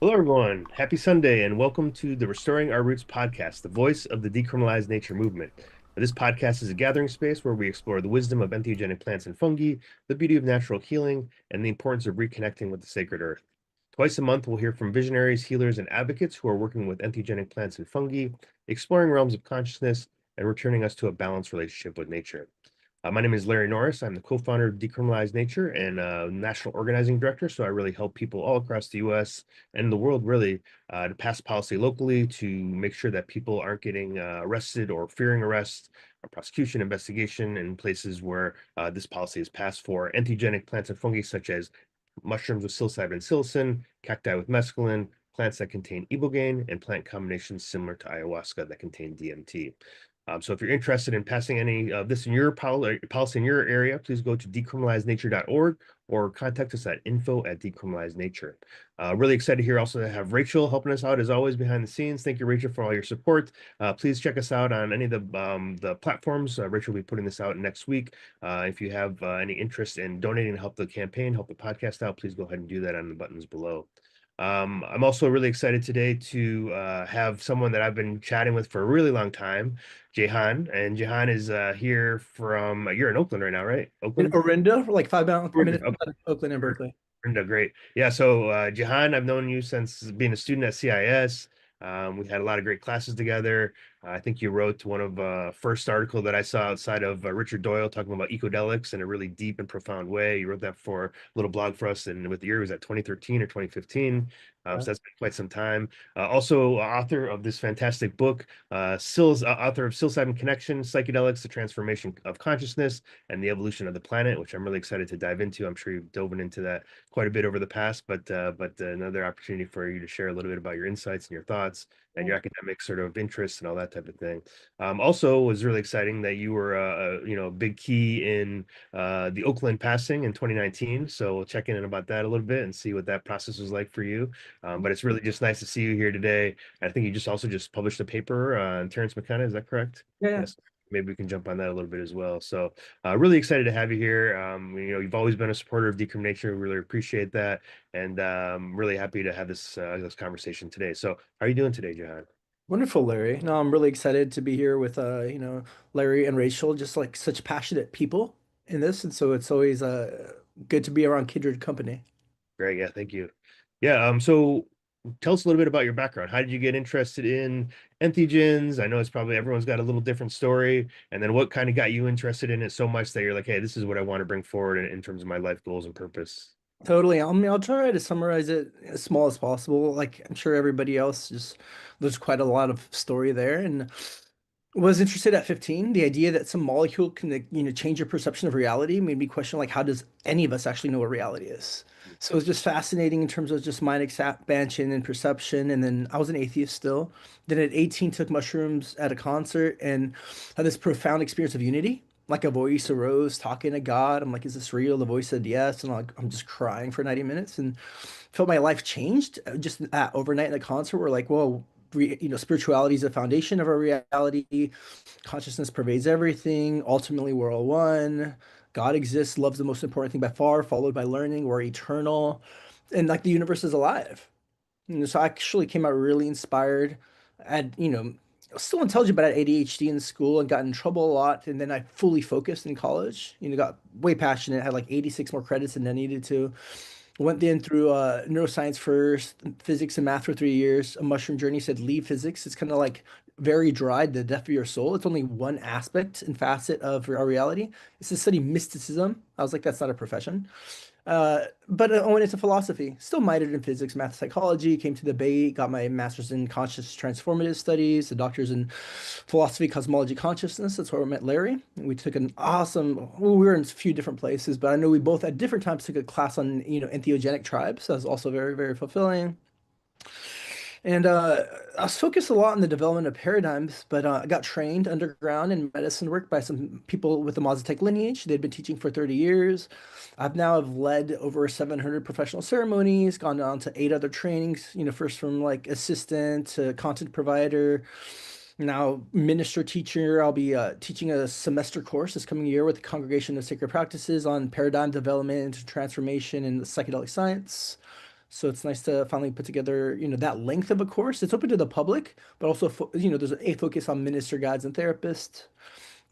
Hello, everyone. Happy Sunday, and welcome to the Restoring Our Roots podcast, the voice of the Decriminalize Nature movement. This podcast is a gathering space where we explore the wisdom of entheogenic plants and fungi, the beauty of natural healing, and the importance of reconnecting with the sacred earth. Twice a month, we'll hear from visionaries, healers, and advocates who are working with entheogenic plants and fungi, exploring realms of consciousness, and returning us to a balanced relationship with nature. My name is Larry Norris. I'm the co-founder of Decriminalize Nature and national organizing director. So I really help people all across the U.S. and the world really to pass policy locally to make sure that people aren't getting arrested or fearing arrest or prosecution, investigation in places where this policy is passed for entheogenic plants and fungi such as mushrooms with psilocybin and psilocin, cacti with mescaline, plants that contain ibogaine, and plant combinations similar to ayahuasca that contain DMT. So if you're interested in passing any of this in your policy in your area, please go to decriminalizenature.org or contact us at info@decriminalizenature. Really excited here also to have Rachel helping us out as always behind the scenes. Thank you, Rachel, for all your support. Please check us out on any of the platforms. Rachel will be putting this out next week. If you have any interest in donating to help the campaign, help the podcast out, please go ahead and do that on the buttons below. I'm also really excited today to have someone that I've been chatting with for a really long time, Jahan. And Jahan is here from, you're in Oakland right now, right? In Oakland? Orinda, like Orinda, minutes okay. outside of Oakland and Berkeley. Orinda, great. Yeah, so Jahan, I've known you since being a student at CIS. We had a lot of great classes together. I think you wrote one of first article that I saw outside of Richard Doyle talking about ecodelics in a really deep and profound way. You wrote that for a little blog for us, and with the year was that 2013 or 2015. Yeah. So that's been quite some time. Also, author of this fantastic book, author of Psilocybin Connection, Psychedelics, the Transformation of Consciousness, and the Evolution of the Planet, which I'm really excited to dive into. I'm sure you've dove into that quite a bit over the past, but another opportunity for you to share a little bit about your insights and your thoughts and your academic sort of interests and all that type of thing. Also, was really exciting that you were a big key in the Oakland passing in 2019. So we'll check in about that a little bit and see what that process was like for you. But it's really just nice to see you here today. I think you just also just published a paper on Terrence McKenna. Is that correct? Yeah. Yes. Maybe we can jump on that a little bit as well. So really excited to have you here. You've always been a supporter of Decrimination. We really appreciate that, and really happy to have this conversation today. So, how are you doing today, Jahan? Wonderful, Larry. No, I'm really excited to be here with Larry and Rachel, just like such passionate people in this. And so it's always good to be around kindred company. Great, yeah, thank you. Yeah, so tell us a little bit about your background. How did you get interested in entheogens? I know it's probably everyone's got a little different story, and then what kind of got you interested in it so much that you're like, hey, this is what I want to bring forward in terms of my life goals and purpose. Totally. I'll try to summarize it as small as possible. Like I'm sure everybody else, just there's quite a lot of story there. And was interested at 15. The idea that some molecule can, change your perception of reality made me question, like, how does any of us actually know what reality is? So it was just fascinating in terms of just mind expansion and perception. And then I was an atheist still. Then at 18, took mushrooms at a concert and had this profound experience of unity. Like a voice arose talking to God. I'm like, is this real? The voice said yes. And I'm just crying for 90 minutes and felt my life changed just overnight in the concert. We're like, whoa, spirituality is the foundation of our reality. Consciousness pervades everything. Ultimately, we're all one. God exists. Love's the most important thing by far, followed by learning. We're eternal. And like the universe is alive. So I actually came out really inspired. I had, still intelligent, but I had ADHD in school and got in trouble a lot. And then I fully focused in college, got way passionate, had like 86 more credits than I needed to. Went in through neuroscience first, physics and math for 3 years. A mushroom journey said leave physics. It's kind of like very dry, the death of your soul. It's only one aspect and facet of our reality. It's to study mysticism. I was like, that's not a profession. But I went into philosophy. Still minored in physics, math, psychology. Came to the Bay, got my master's in conscious transformative studies, a doctor's in philosophy, cosmology, consciousness. That's where I met Larry. We took an awesome. Well, we were in a few different places, but I know we both at different times took a class on entheogenic tribes. That was also very very fulfilling. And I was focused a lot on the development of paradigms, but I got trained underground in medicine work by some people with the Mazatec lineage. They'd been teaching for 30 years. I've now have led over 700 professional ceremonies, gone on to 8 other trainings, first from like assistant to content provider, now minister teacher. I'll be teaching a semester course this coming year with the Congregation of Sacred Practices on paradigm development, transformation, and psychedelic science. So it's nice to finally put together, that length of a course. It's open to the public, but also, there's a focus on minister guides and therapists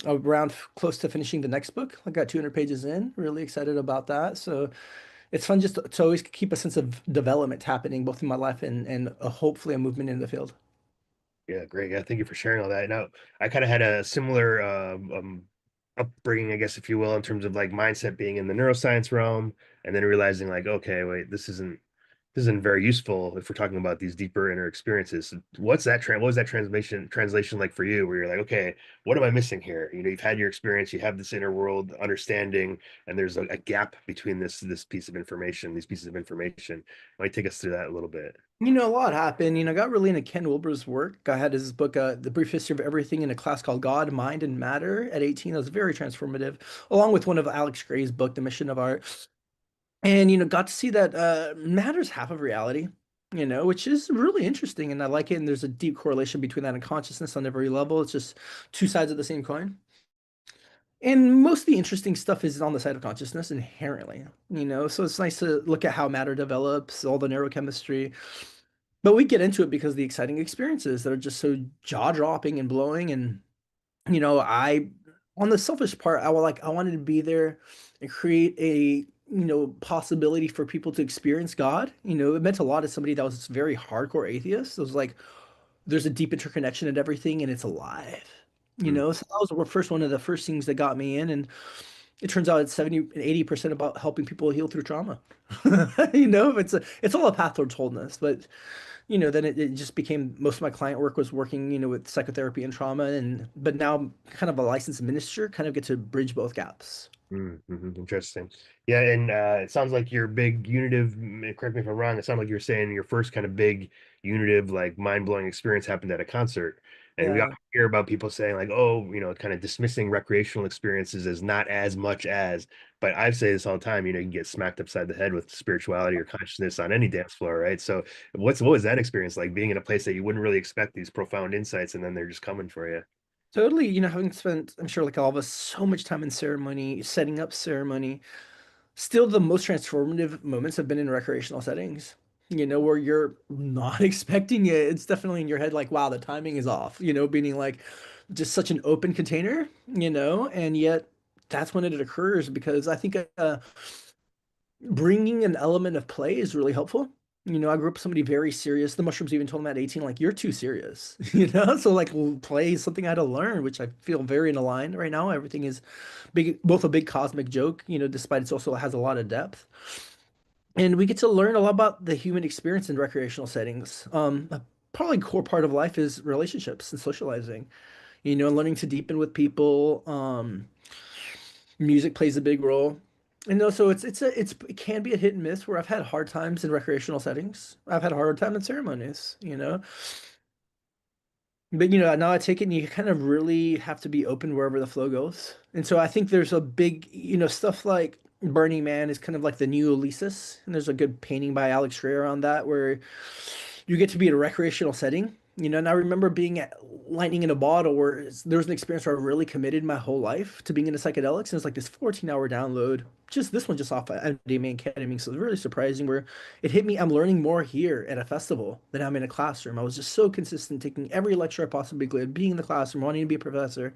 around close to finishing the next book. I got 200 pages in, really excited about that. So it's fun just to always keep a sense of development happening both in my life and hopefully a movement in the field. Yeah, great. Yeah, thank you for sharing all that. Now, I kind of had a similar upbringing, I guess, if you will, in terms of like mindset being in the neuroscience realm, and then realizing like, okay, wait, this isn't very useful if we're talking about these deeper inner experiences. So what was that translation like for you, where you're like, okay, what am I missing here? You've had your experience, you have this inner world understanding, and there's a gap between this piece of information, these pieces of information. Why don't you take us through that a little bit? A lot happened. I got really into Ken Wilber's work. I had his book, The Brief History of Everything, in a class called God, Mind, and Matter at 18. That was very transformative, along with one of Alex Gray's book, The Mission of Art. And, got to see that matter's half of reality, which is really interesting. And I like it. And there's a deep correlation between that and consciousness on every level. It's just two sides of the same coin. And most of the interesting stuff is on the side of consciousness inherently, so it's nice to look at how matter develops, all the neurochemistry. But we get into it because the exciting experiences that are just so jaw-dropping and blowing. And, I, on the selfish part, I wanted to be there and create a, possibility for people to experience God. It meant a lot as somebody that was very hardcore atheist. It was like, there's a deep interconnection and everything, and it's alive. Mm, So that was the first one of the first things that got me in, and it turns out it's 70 and 80% about helping people heal through trauma. It's all a path towards wholeness, but then it just became most of my client work was working, with psychotherapy and trauma, and but now kind of a licensed minister, kind of get to bridge both gaps. interesting. Yeah, and it sounds like your big unitive, correct me if I'm wrong, it sounded like you were saying your first kind of big unitive, like mind-blowing experience happened at a concert. And we Yeah, often hear about people saying like, oh, kind of dismissing recreational experiences as not as much as, but I say this all the time, you can get smacked upside the head with spirituality or consciousness on any dance floor, right? So what was that experience like, being in a place that you wouldn't really expect these profound insights and then they're just coming for you? totally. Having spent, I'm sure like all of us, so much time in ceremony, setting up ceremony, still the most transformative moments have been in recreational settings. Where you're not expecting it. It's definitely in your head like, wow, the timing is off, meaning like just such an open container, and yet that's when it occurs because I think bringing an element of play is really helpful. I grew up with somebody very serious. The mushrooms even told me at 18, like, you're too serious, So like play is something I had to learn, which I feel very in aligned right now. Everything is big, both a big cosmic joke, despite it's also has a lot of depth. And we get to learn a lot about the human experience in recreational settings. Probably core part of life is relationships and socializing, and learning to deepen with people. Music plays a big role. And so it can be a hit and miss where I've had hard times in recreational settings. I've had a hard time in ceremonies, But now I take it and you kind of really have to be open wherever the flow goes. And so I think there's a big, stuff like Burning Man is kind of like the new Elysis. And there's a good painting by Alex Gray around that where you get to be in a recreational setting. And I remember being at lightning in a bottle where there was an experience where I really committed my whole life to being into psychedelics. And it's like this 14-hour download. Just this one just off of MDMA and ketamine. So it's really surprising where it hit me. I'm learning more here at a festival than I'm in a classroom. I was just so consistent taking every lecture I possibly could, being in the classroom, wanting to be a professor.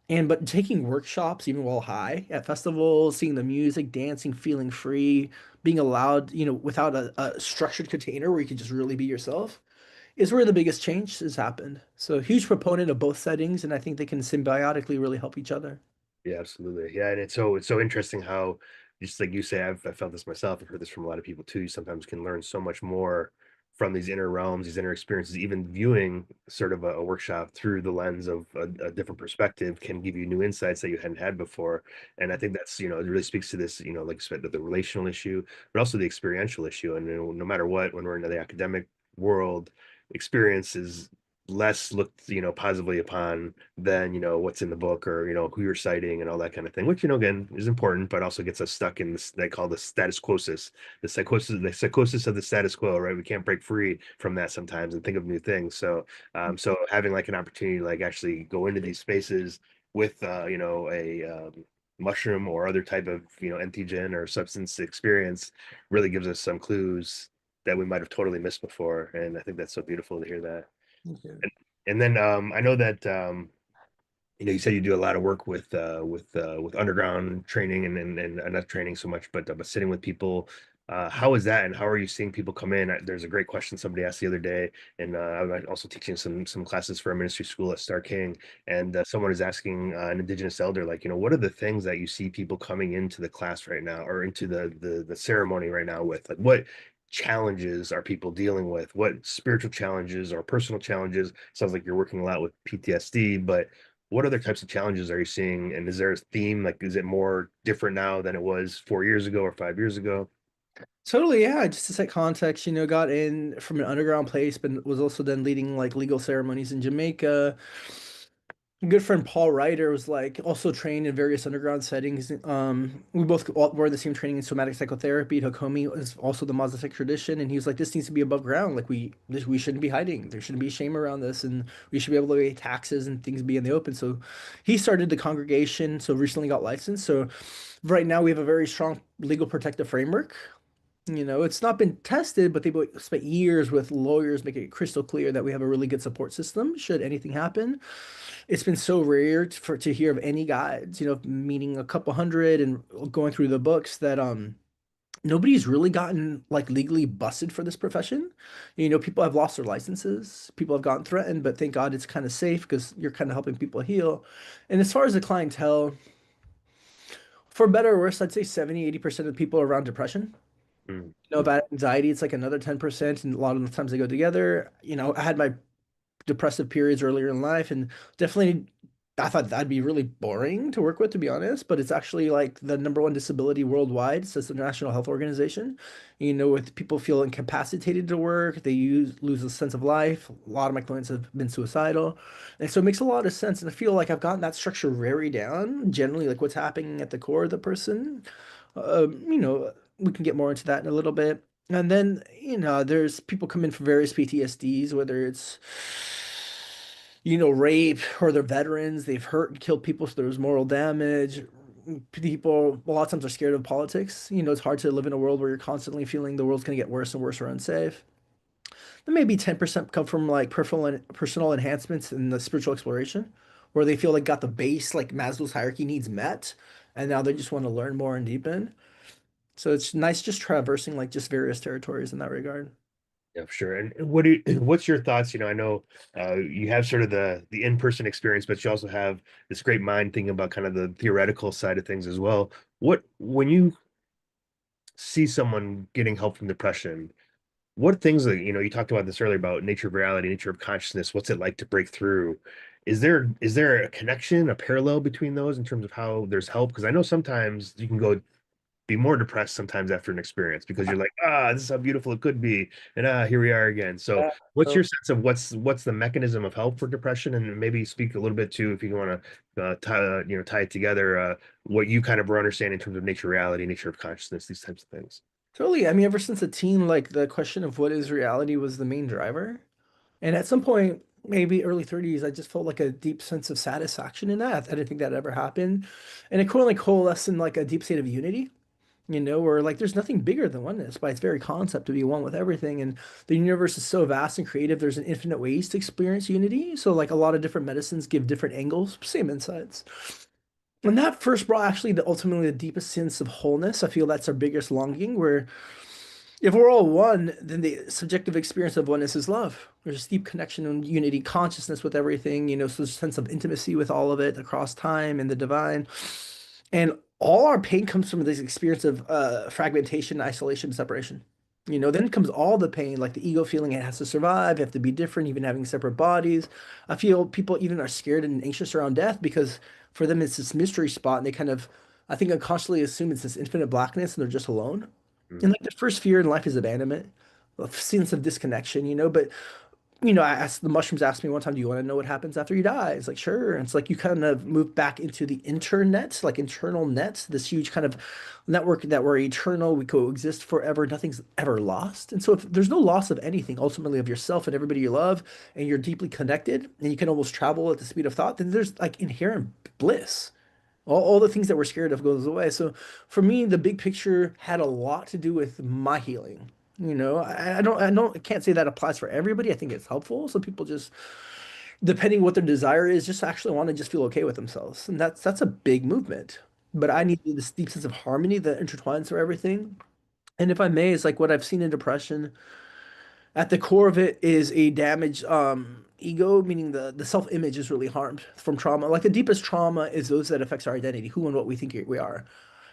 But taking workshops even while high at festivals, seeing the music, dancing, feeling free, being allowed, without a structured container where you can just really be yourself is where the biggest change has happened. So huge proponent of both settings, and I think they can symbiotically really help each other. Yeah, absolutely. Yeah, and it's so interesting how, just like you say, I've felt this myself. I've heard this from a lot of people too. You sometimes can learn so much more from these inner realms, these inner experiences. Even viewing sort of a workshop through the lens of a different perspective can give you new insights that you hadn't had before. And I think that's, it really speaks to this, like you said, the relational issue, but also the experiential issue. And no matter what, when we're in the academic world, experience is less looked positively upon than what's in the book, or who you're citing and all that kind of thing, which again is important, but also gets us stuck in this they call the status quosis, the psychosis of the status quo, right? We can't break free from that sometimes and think of new things. So having like an opportunity to like actually go into these spaces with a mushroom or other type of entheogen or substance experience really gives us some clues that we might have totally missed before. And I think that's so beautiful to hear that. Okay. And then I know that you said you do a lot of work with underground training and not training so much, but sitting with people. How is that, and how are you seeing people come in? There's a great question somebody asked the other day, and I'm also teaching some classes for a ministry school at Star King, and someone is asking an Indigenous elder, like, what are the things that you see people coming into the class right now, or into the ceremony right now with, like, what challenges are people dealing with? What spiritual challenges or personal challenges? Sounds like you're working a lot with PTSD, but what other types of challenges are you seeing? And is there a theme? Like, is it more different now than it was 4 years ago or 5 years ago? Totally, yeah. Just to set context, got in from an underground place, but was also then leading like legal ceremonies in Jamaica. A good friend Paul Ryder was like also trained in various underground settings. We both were the same training in somatic psychotherapy. Hakomi is also the Mazatec tradition, and he was like, "This needs to be above ground. Like we shouldn't be hiding. There shouldn't be shame around this, and we should be able to pay taxes and things be in the open." So he started the congregation. So recently got licensed. So right now we have a very strong legal protective framework. It's not been tested, but they've spent years with lawyers making it crystal clear that we have a really good support system should anything happen. It's been so rare to hear of any guides, meaning a couple hundred and going through the books that nobody's really gotten like legally busted for this profession. People have lost their licenses, people have gotten threatened, but thank God it's kind of safe because you're kind of helping people heal. And as far as the clientele, for better or worse, I'd say 70-80% of people are around depression. Mm. About anxiety, it's like another 10%, and a lot of the times they go together. I had my depressive periods earlier in life, and definitely I thought that'd be really boring to work with, to be honest. But it's actually like the number one disability worldwide, says the National Health Organization. With people feel incapacitated to work, they lose a sense of life. A lot of my clients have been suicidal, and so it makes a lot of sense. And I feel like I've gotten that structure very down. Generally, like what's happening at the core of the person. We can get more into that in a little bit. And then, there's people come in for various PTSDs, whether it's, rape or they're veterans, they've hurt and killed people, so there's moral damage. People, a lot of times, are scared of politics. It's hard to live in a world where you're constantly feeling the world's going to get worse and worse or unsafe. Then maybe 10% come from like personal enhancements in the spiritual exploration, where they feel like got the base, like Maslow's hierarchy needs met, and now they just want to learn more and deepen. So it's nice just traversing like just various territories in that regard. Yeah, for sure. And what's your thoughts? I know you have sort of the in-person experience, but you also have this great mind thinking about kind of the theoretical side of things as well. When you see someone getting help from depression, what things that, you talked about this earlier about nature of reality, nature of consciousness, what's it like to break through? Is there a connection, a parallel between those in terms of how there's help? Because I know sometimes you can go be more depressed sometimes after an experience because you're like, this is how beautiful it could be, and here we are again. So, Yeah. what's So your sense of what's the mechanism of help for depression, and maybe speak a little bit to, if you want to tie it together, what you kind of were understanding in terms of nature, reality, nature of consciousness, these types of things. totally. I mean, ever since a teen, like the question of what is reality was the main driver. And at some point, maybe early 30s, I just felt like a deep sense of satisfaction in that. I didn't think that ever happened. And it coalesced in like a deep state of unity, where like there's nothing bigger than oneness by its very concept to be one with everything. And the universe is so vast and creative, there's an infinite ways to experience unity. So like a lot of different medicines give different angles, same insights. And that first brought actually ultimately the deepest sense of wholeness. I feel that's our biggest longing, where if we're all one, then the subjective experience of oneness is love. There's a deep connection and unity, consciousness with everything, so there's a sense of intimacy with all of it across time and the divine. And all our pain comes from this experience of fragmentation, isolation, separation. Then comes all the pain, like the ego feeling it has to survive, have to be different, even having separate bodies. I feel people even are scared and anxious around death because for them it's this mystery spot, and they kind of, I think, unconsciously assume it's this infinite blackness and they're just alone. And Mm. like the first fear in life is abandonment, a sense of disconnection, but I asked the mushrooms asked me one time, do you want to know what happens after you die? It's like, sure. And it's like you kind of move back into the internet, like internal net, this huge kind of network that we're eternal, we coexist forever, nothing's ever lost. And so if there's no loss of anything, ultimately of yourself and everybody you love, and you're deeply connected and you can almost travel at the speed of thought, then there's like inherent bliss. All the things that we're scared of goes away. So for me, the big picture had a lot to do with my healing. I can't say that applies for everybody. I think it's helpful. Some people just, depending what their desire is, just actually want to just feel okay with themselves. And that's a big movement. But I need this deep sense of harmony that intertwines through everything. And if I may, it's like what I've seen in depression. At the core of it is a damaged ego, meaning the self-image is really harmed from trauma. Like the deepest trauma is those that affects our identity, who and what we think we are.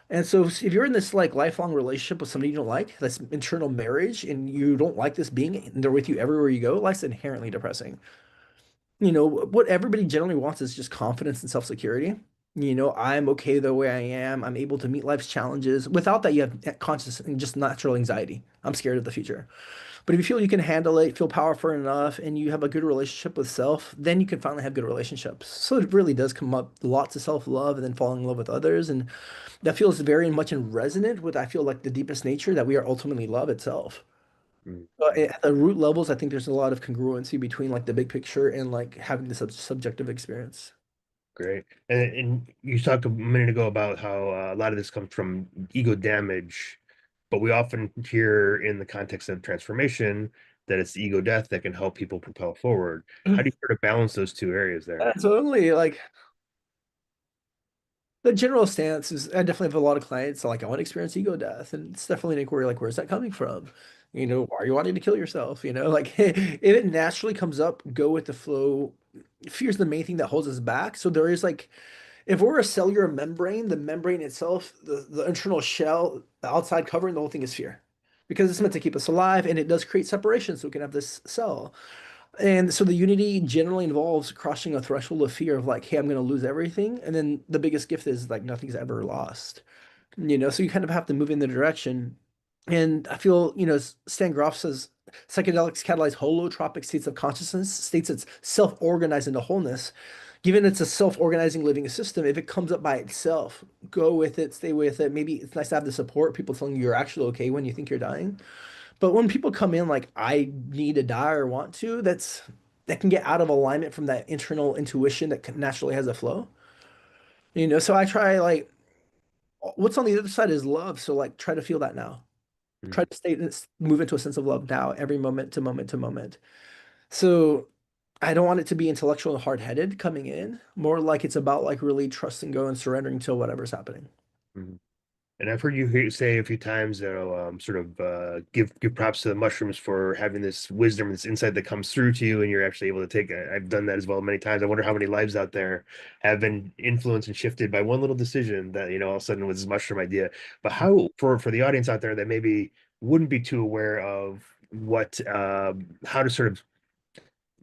And so if you're in this like lifelong relationship with somebody you don't like, that's internal marriage, and you don't like this being, and they're with you everywhere you go, life's inherently depressing. What everybody generally wants is just confidence and self-security. I'm okay the way I am. I'm able to meet life's challenges. Without that, you have conscious and just natural anxiety. I'm scared of the future. But if you feel you can handle it, feel powerful enough, and you have a good relationship with self, then you can finally have good relationships. So it really does come up lots of self-love and then falling in love with others. And that feels very much in resonant with, I feel like, the deepest nature that we are ultimately love itself. Mm. At the root levels, I think there's a lot of congruency between like the big picture and like having the subjective experience. Great. And you talked a minute ago about how a lot of this comes from ego damage, but we often hear in the context of transformation that it's the ego death that can help people propel forward. How do you sort of balance those two areas there? Totally. Like the general stance is, I definitely have a lot of clients like I want to experience ego death, and it's definitely an inquiry like where's that coming from? Why are you wanting to kill yourself? Like if it naturally comes up, go with the flow. Fear is the main thing that holds us back. So there is like if we're a cellular membrane, the membrane itself, the internal shell, the outside covering, the whole thing is fear. Because it's meant to keep us alive and it does create separation so we can have this cell. And so the unity generally involves crossing a threshold of fear of like, hey, I'm going to lose everything. And then the biggest gift is like nothing's ever lost. So you kind of have to move in the direction. And I feel, Stan Groff says psychedelics catalyze holotropic states of consciousness, states that's self-organized into wholeness. Given it's a self-organizing living system, if it comes up by itself, go with it, stay with it. Maybe it's nice to have the support, people telling you you're actually okay when you think you're dying. But when people come in like, I need to die or want to, that can get out of alignment from that internal intuition that naturally has a flow. So I try like what's on the other side is love. So like try to feel that now. Try Mm, to move into a sense of love now, every moment to moment to moment. So I don't want it to be intellectual and hard-headed coming in, more like it's about like really trusting, go and surrendering to whatever's happening. mm. And I've heard you say a few times that sort of give props to the mushrooms for having this wisdom, this insight that comes through to you, and you're actually able to take. I've done that as well many times. I wonder how many lives out there have been influenced and shifted by one little decision that all of a sudden was this mushroom idea. But how for the audience out there that maybe wouldn't be too aware of what how to sort of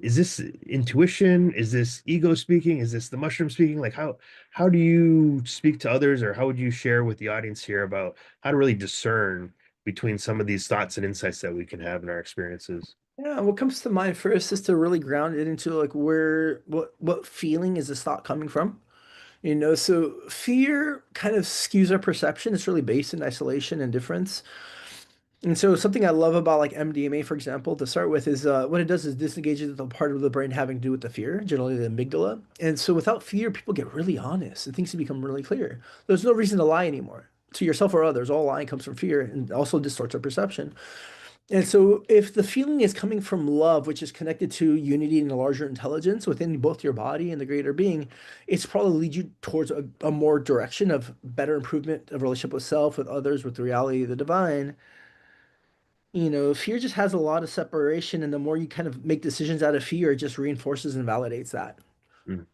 is this intuition? Is this ego speaking? Is this the mushroom speaking? Like how do you speak to others, or how would you share with the audience here about how to really discern between some of these thoughts and insights that we can have in our experiences? Yeah, what comes to mind first is to really ground it into like what feeling is this thought coming from? So fear kind of skews our perception. It's really based in isolation and difference. And so something I love about like MDMA, for example, to start with is what it does is disengages the part of the brain having to do with the fear, generally the amygdala. And so without fear, people get really honest and things become really clear. There's no reason to lie anymore to yourself or others. All lying comes from fear and also distorts our perception. And so if the feeling is coming from love, which is connected to unity and a larger intelligence within both your body and the greater being, it's probably lead you towards a more direction of better improvement of relationship with self, with others, with the reality of the divine. Fear just has a lot of separation, and the more you kind of make decisions out of fear, it just reinforces and validates that. Mm,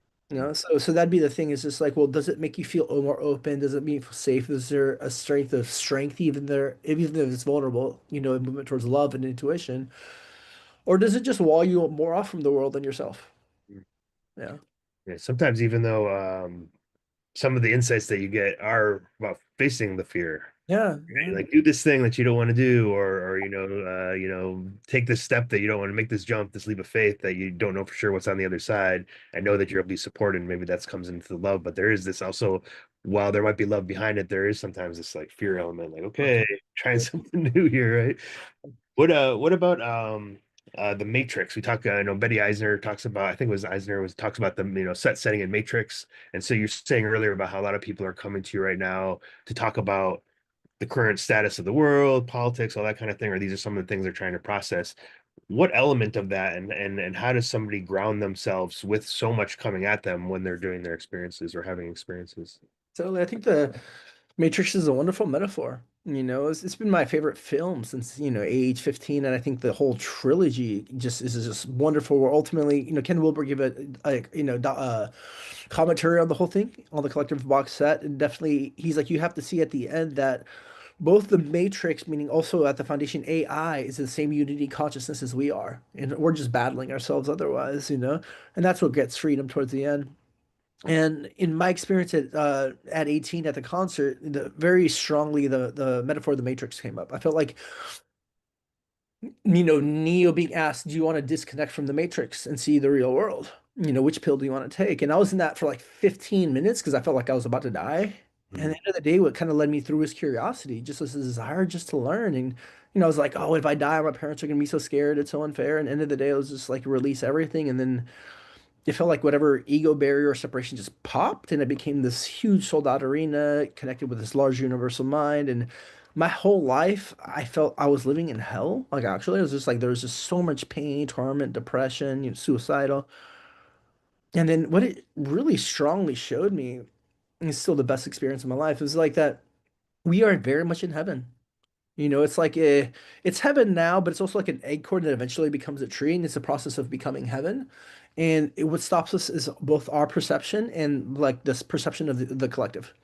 So that'd be the thing is just like, well, does it make you feel more open? Does it make you feel safe? Is there a strength even there, even if it's vulnerable, a movement towards love and intuition? Or does it just wall you more off from the world than yourself? mm. Yeah. Yeah, sometimes even though some of the insights that you get are about facing the fear. Yeah. Like do this thing that you don't want to do, or take this step that you don't want to make this jump, this leap of faith that you don't know for sure what's on the other side. I know that you'll be supported. Maybe that comes into the love, but there is this also, while there might be love behind it, there is sometimes this like fear element, like, okay, trying something new here, right? What about the Matrix? We talk, I know Betty Eisner talks about, I think it was Eisner was talks about the set setting and Matrix. And so you're saying earlier about how a lot of people are coming to you right now to talk about the current status of the world, politics, all that kind of thing, or these are some of the things they're trying to process. What element of that, and how does somebody ground themselves with so much coming at them when they're doing their experiences or having experiences? So I think the Matrix is a wonderful metaphor. It's been my favorite film since, age 15, and I think the whole trilogy just wonderful. Where ultimately, Ken Wilber gave a commentary on the whole thing, on the collective box set, and definitely he's like, you have to see at the end that both the Matrix, meaning also at the foundation AI, is the same unity consciousness as we are, and we're just battling ourselves otherwise, and that's what gets freedom towards the end. And in my experience at 18 at the concert, very strongly the metaphor of the Matrix came up. I felt like, Neo being asked, "Do you want to disconnect from the Matrix and see the real world? Which pill do you want to take?" And I was in that for like 15 minutes because I felt like I was about to die. And at the Mm, end of the day, what kind of led me through was curiosity, just this desire just to learn. And I was like, "Oh, if I die, my parents are gonna be so scared. It's so unfair." And at the end of the day, I was just like release everything, and then it felt like whatever ego barrier or separation just popped and it became this huge sold out arena connected with this large universal mind. And my whole life, I felt I was living in hell. Like, actually, it was just like there was just so much pain, torment, depression, suicidal. And then what it really strongly showed me, and it's still the best experience of my life, is like that we are very much in heaven. It's like it's heaven now, but it's also like an acorn that eventually becomes a tree, and it's a process of becoming heaven. And what stops us is both our perception and like this perception of the collective.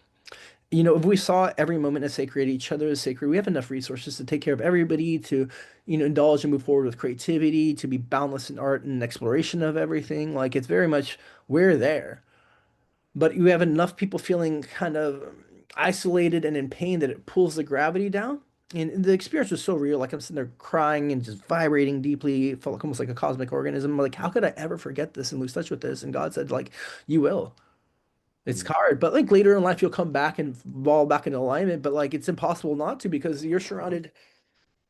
If we saw every moment as sacred, each other as sacred, we have enough resources to take care of everybody, to, indulge and move forward with creativity, to be boundless in art and exploration of everything. Like it's very much we're there, but you have enough people feeling kind of isolated and in pain that it pulls the gravity down. And the experience was so real. Like I'm sitting there crying and just vibrating deeply. It felt like almost like a cosmic organism. Like, how could I ever forget this and lose touch with this? And God said, like, you will. It's mm, hard, but like later in life, you'll come back and fall back into alignment. But like, it's impossible not to because you're surrounded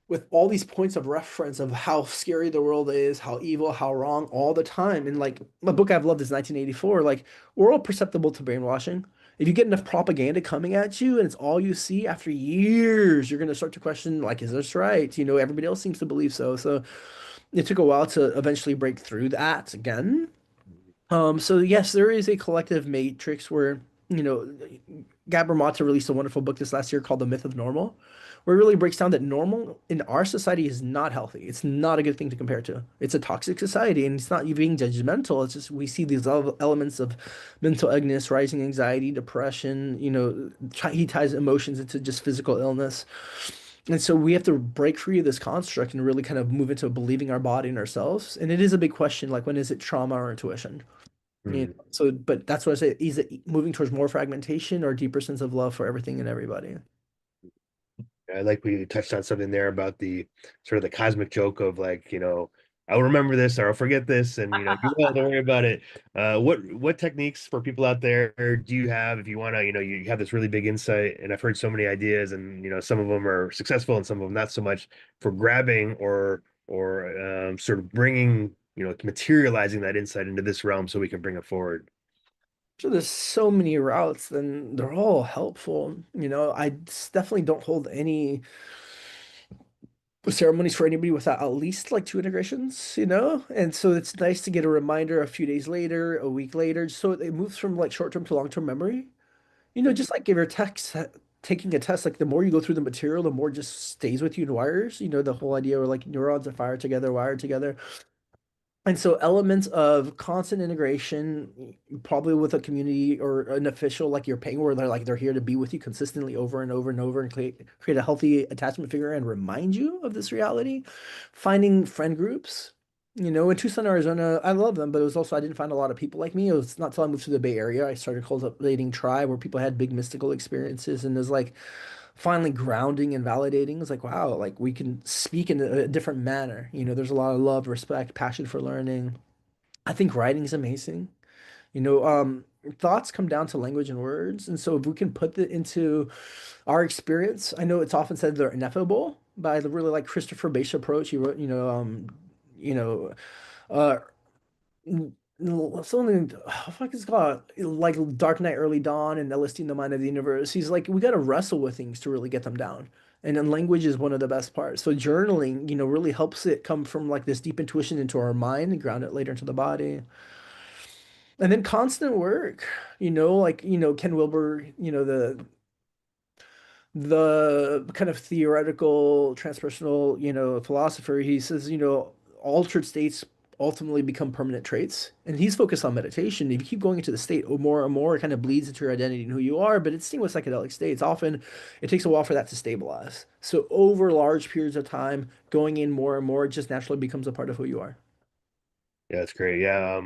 with all these points of reference of how scary the world is, how evil, how wrong all the time. And like a book I've loved is 1984. Like we're all perceptible to brainwashing. If you get enough propaganda coming at you and it's all you see after years, you're going to start to question, like, is this right? Everybody else seems to believe so. So it took a while to eventually break through that again. So yes, there is a collective matrix where, you know, Gabor Mata released a wonderful book this last year called The Myth of Normal, where it really breaks down that normal in our society is not healthy. It's not a good thing to compare to. It's a toxic society, and it's not you being judgmental. It's just we see these elements of mental illness, rising anxiety, depression. He ties emotions into just physical illness. And so we have to break free of this construct and really kind of move into believing our body and ourselves. And it is a big question, like when is it trauma or intuition? mm. So, but that's what I say. Is it moving towards more fragmentation or deeper sense of love for everything and everybody? I like we touched on something there about the sort of the cosmic joke of like, I'll remember this or I'll forget this, and you will, don't worry about it. What techniques for people out there do you have if you want to, you have this really big insight, and I've heard so many ideas, and some of them are successful and some of them not so much, for grabbing or sort of bringing, materializing that insight into this realm so we can bring it forward. So there's so many routes, and they're all helpful. Definitely don't hold any ceremonies for anybody without at least like two integrations. And so it's nice to get a reminder a few days later, a week later, so it moves from like short-term to long-term memory. Just like if you're taking a test, like the more you go through the material, the more it just stays with you and wires. The whole idea where like neurons are fired together, wired together. And so elements of constant integration, probably with a community or an official like you're paying, where they're here to be with you consistently over and over and over and create a healthy attachment figure and remind you of this reality. Finding friend groups. In Tucson, Arizona, I love them, but it was also I didn't find a lot of people like me. It was not till I moved to the Bay Area I started cultivating tribe where people had big mystical experiences, and there's like finally grounding and validating. It's like, wow, like we can speak in a different manner. There's a lot of love, respect, passion for learning. I think writing is amazing. You know, um, Thoughts come down to language and words. And so if we can put that into our experience, I know it's often said they're ineffable, but I really like Christopher Bay's approach. He wrote, you know, uh, something, oh, fuck it's called, like Dark Knight Early Dawn and Eliciting the Mind of the Universe. He's like, we got to wrestle with things to really get them down. And then language is one of the best parts. So journaling, really helps it come from like this deep intuition into our mind and ground it later into the body. And then constant work, like, Ken Wilber, the kind of theoretical transpersonal, philosopher, he says, altered states ultimately become permanent traits. And he's focused on meditation. If you keep going into the state more and more, it kind of bleeds into your identity and who you are. But it's seen with psychedelic states. Often it takes a while for that to stabilize. So over large periods of time, going in more and more, it just naturally becomes a part of who you are. Yeah, that's great. Yeah,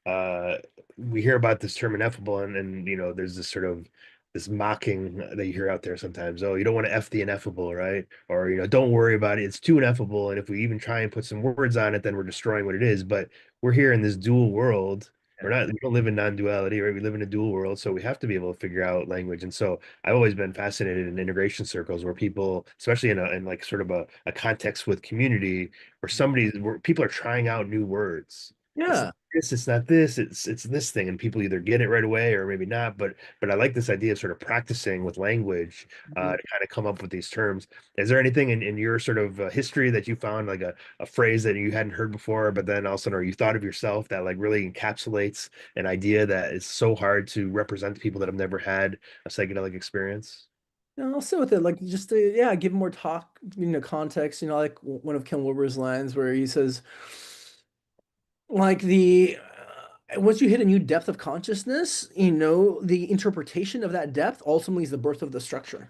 uh, we hear about this term ineffable, and there's this sort of this mocking that you hear out there sometimes. Oh, you don't want to F the ineffable, right? Or don't worry about it. It's too ineffable, and if we even try and put some words on it, then we're destroying what it is. But we're here in this dual world. We're not. We don't live in non-duality, right? We live in a dual world, so we have to be able to figure out language. And so I've always been fascinated in integration circles where people, especially in like sort of a context with community where people are trying out new words. It's not Yeah. this, it's not this, it's this thing, and people either get it right away or maybe not. But I like this idea of sort of practicing with language Mhm. to kind of come up with these terms. Is there anything in your sort of history that you found like a phrase that you hadn't heard before, but then all of a sudden, or you thought of yourself that like really encapsulates an idea that is so hard to represent to people that have never had a psychedelic experience? I'll sit with it, like just to, yeah, give more talk, context, like one of Ken Wilber's lines where he says, like once you hit a new depth of consciousness, the interpretation of that depth ultimately is the birth of the structure.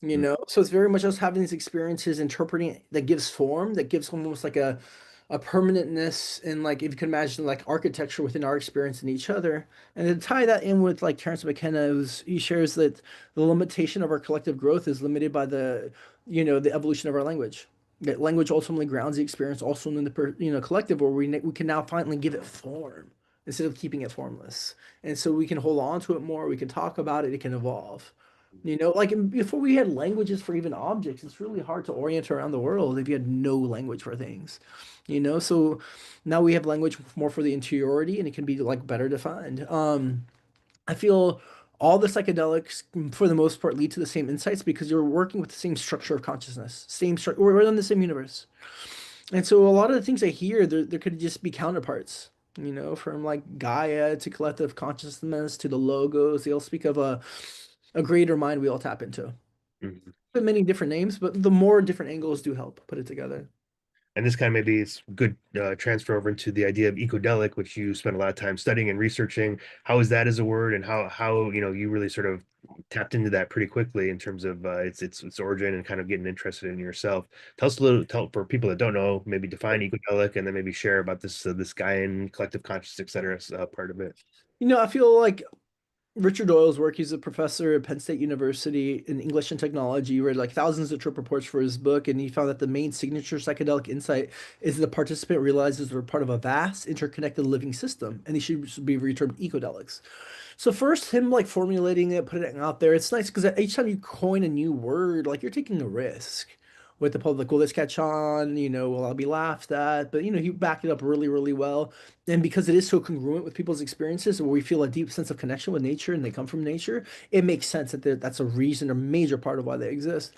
So it's very much us having these experiences, interpreting it, that gives form, that gives almost like a permanentness, and like if you can imagine like architecture within our experience in each other. And to tie that in with like Terence McKenna, he shares that the limitation of our collective growth is limited by the evolution of our language. That language ultimately grounds the experience also in the collective, where we can now finally give it form instead of keeping it formless. And so we can hold on to it more, we can talk about it, it can evolve. Like before we had languages for even objects, it's really hard to orient around the world if you had no language for things. So now we have language more for the interiority, and it can be like better defined. I feel all the psychedelics, for the most part, lead to the same insights because you're working with the same structure of consciousness, same structure. We're in the same universe. And so a lot of the things I hear, there could just be counterparts, from like Gaia to collective consciousness to the logos. They all speak of a greater mind we all tap into. Mhm. But many different names, but the more different angles do help put it together. And this kind of maybe is good transfer over into the idea of ecodelic, which you spent a lot of time studying and researching. How is that as a word, and how you really sort of tapped into that pretty quickly in terms of its origin and kind of getting interested in yourself. Tell us a little, tell for people that don't know, maybe define ecodelic, and then maybe share about this guy in collective consciousness, et cetera, part of it. I feel like Richard Doyle's work, he's a professor at Penn State University in English and technology. He read like thousands of trip reports for his book, and he found that the main signature psychedelic insight is the participant realizes they're part of a vast, interconnected living system, and they should be termed ecodelics. So first, him like formulating it, putting it out there, it's nice because each time you coin a new word, like you're taking a risk with the public. Will this catch on? Will I be laughed at? But you back it up really, really well. And because it is so congruent with people's experiences, where we feel a deep sense of connection with nature and they come from nature, it makes sense that that's a reason, a major part of why they exist.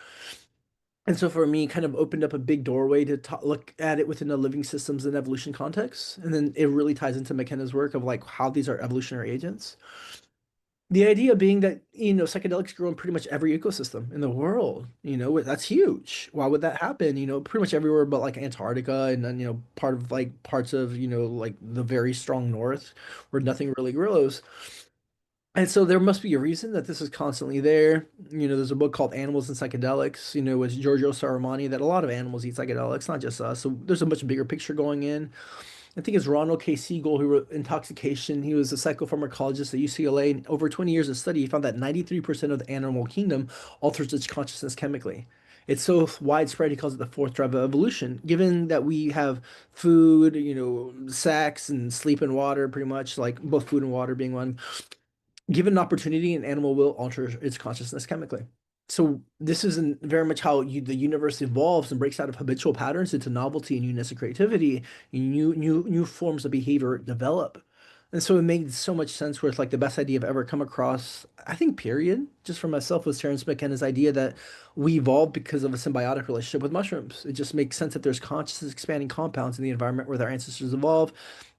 And so for me, kind of opened up a big doorway to look at it within the living systems and evolution context. And then it really ties into McKenna's work of like how these are evolutionary agents. The idea being that, psychedelics grow in pretty much every ecosystem in the world. That's huge. Why would that happen? Pretty much everywhere but like Antarctica and then, part of like parts of, like the very strong north where nothing really grows. And so there must be a reason that this is constantly there. There's a book called Animals and Psychedelics, with Giorgio Saramani, that a lot of animals eat psychedelics, not just us. So there's a much bigger picture going in. I think it's Ronald K. Siegel who wrote Intoxication. He was a psychopharmacologist at UCLA. And over 20 years of study, he found that 93% of the animal kingdom alters its consciousness chemically. It's so widespread, he calls it the fourth drive of evolution. Given that we have food, sex and sleep and water, pretty much, like both food and water being one, given an opportunity, an animal will alter its consciousness chemically. So this isn't very much how the universe evolves and breaks out of habitual patterns into novelty and newness and creativity. New forms of behavior develop. And so it made so much sense where it's like the best idea I've ever come across, I think, period, just for myself, was Terence McKenna's idea that we evolved because of a symbiotic relationship with mushrooms. It just makes sense that there's consciousness expanding compounds in the environment where their ancestors evolved.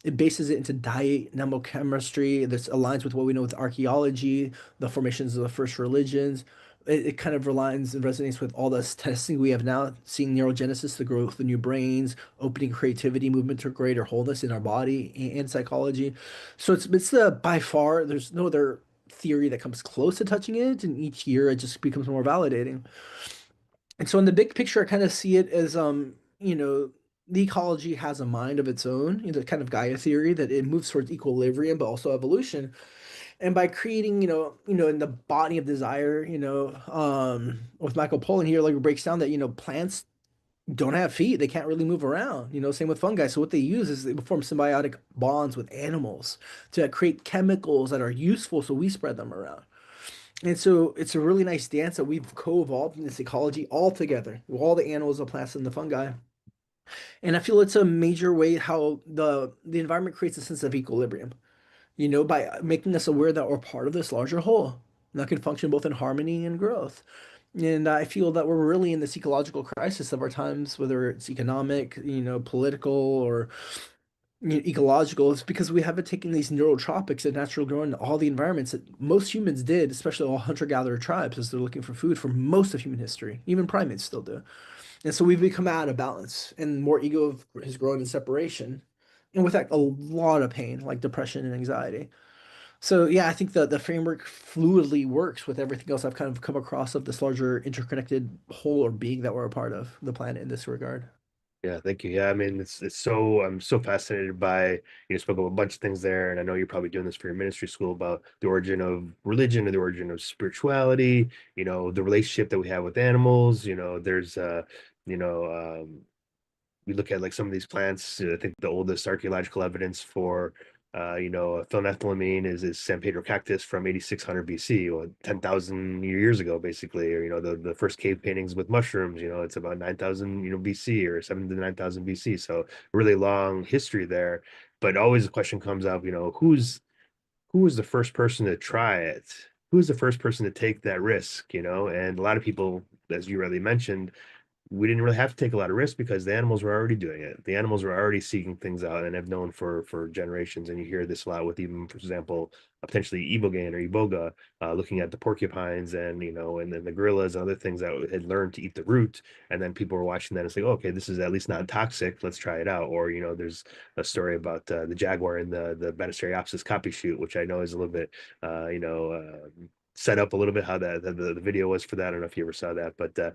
It bases it into diet, chemistry. This aligns with what we know with archaeology, the formations of the first religions. It kind of aligns and resonates with all this testing we have now, seeing neurogenesis, the growth of new brains, opening creativity, movement to greater wholeness in our body and psychology. So it's the by far there's no other theory that comes close to touching it, and each year it just becomes more validating. And so in the big picture, I kind of see it as the ecology has a mind of its own, kind of Gaia theory that it moves towards equilibrium but also evolution. And by creating, in the body of desire, with Michael Pollan here, like, breaks down that, plants don't have feet. They can't really move around. Same with fungi. So what they use is they form symbiotic bonds with animals to create chemicals that are useful, so we spread them around. And so it's a really nice dance that we've co-evolved in this ecology all together, with all the animals, the plants, and the fungi. And I feel it's a major way how the environment creates a sense of equilibrium, by making us aware that we're part of this larger whole that can function both in harmony and growth. And I feel that we're really in this ecological crisis of our times, whether it's economic, political, or ecological. It's because we haven't taken these neurotropics and natural growing to all the environments that most humans did, especially all hunter-gatherer tribes, as they're looking for food for most of human history. Even primates still do. And so we've become out of balance, and more ego has grown in separation. And with that, a lot of pain, like depression and anxiety. So yeah, I think the framework fluidly works with everything else I've kind of come across of this larger interconnected whole or being that we're a part of, the planet in this regard. Yeah, thank you. Yeah, I mean, it's so I'm so fascinated by spoke of a bunch of things there, and I know you're probably doing this for your ministry school about the origin of religion and the origin of spirituality. The relationship that we have with animals. There's you know, we look at like some of these plants. I think the oldest archaeological evidence for phenethylamine is San Pedro cactus from 8600 BC, or 10,000 years ago, basically. Or the first cave paintings with mushrooms. It's about 9,000 BC, or 7 to 9,000 BC. So really long history there. But always the question comes up, who was the first person to try it? Who's the first person to take that risk? And a lot of people, as you already mentioned, we didn't really have to take a lot of risks because the animals were already doing it. The animals were already seeking things out and have known for generations. And you hear this a lot with, even, for example, potentially ibogaine or iboga, looking at the porcupines and then the gorillas and other things that had learned to eat the root. And then people were watching that and saying, oh, okay, this is at least not toxic. Let's try it out. Or there's a story about the jaguar and the Banisteriopsis copy shoot, which I know is a little bit set up a little bit how the video was for that. I don't know if you ever saw that, but the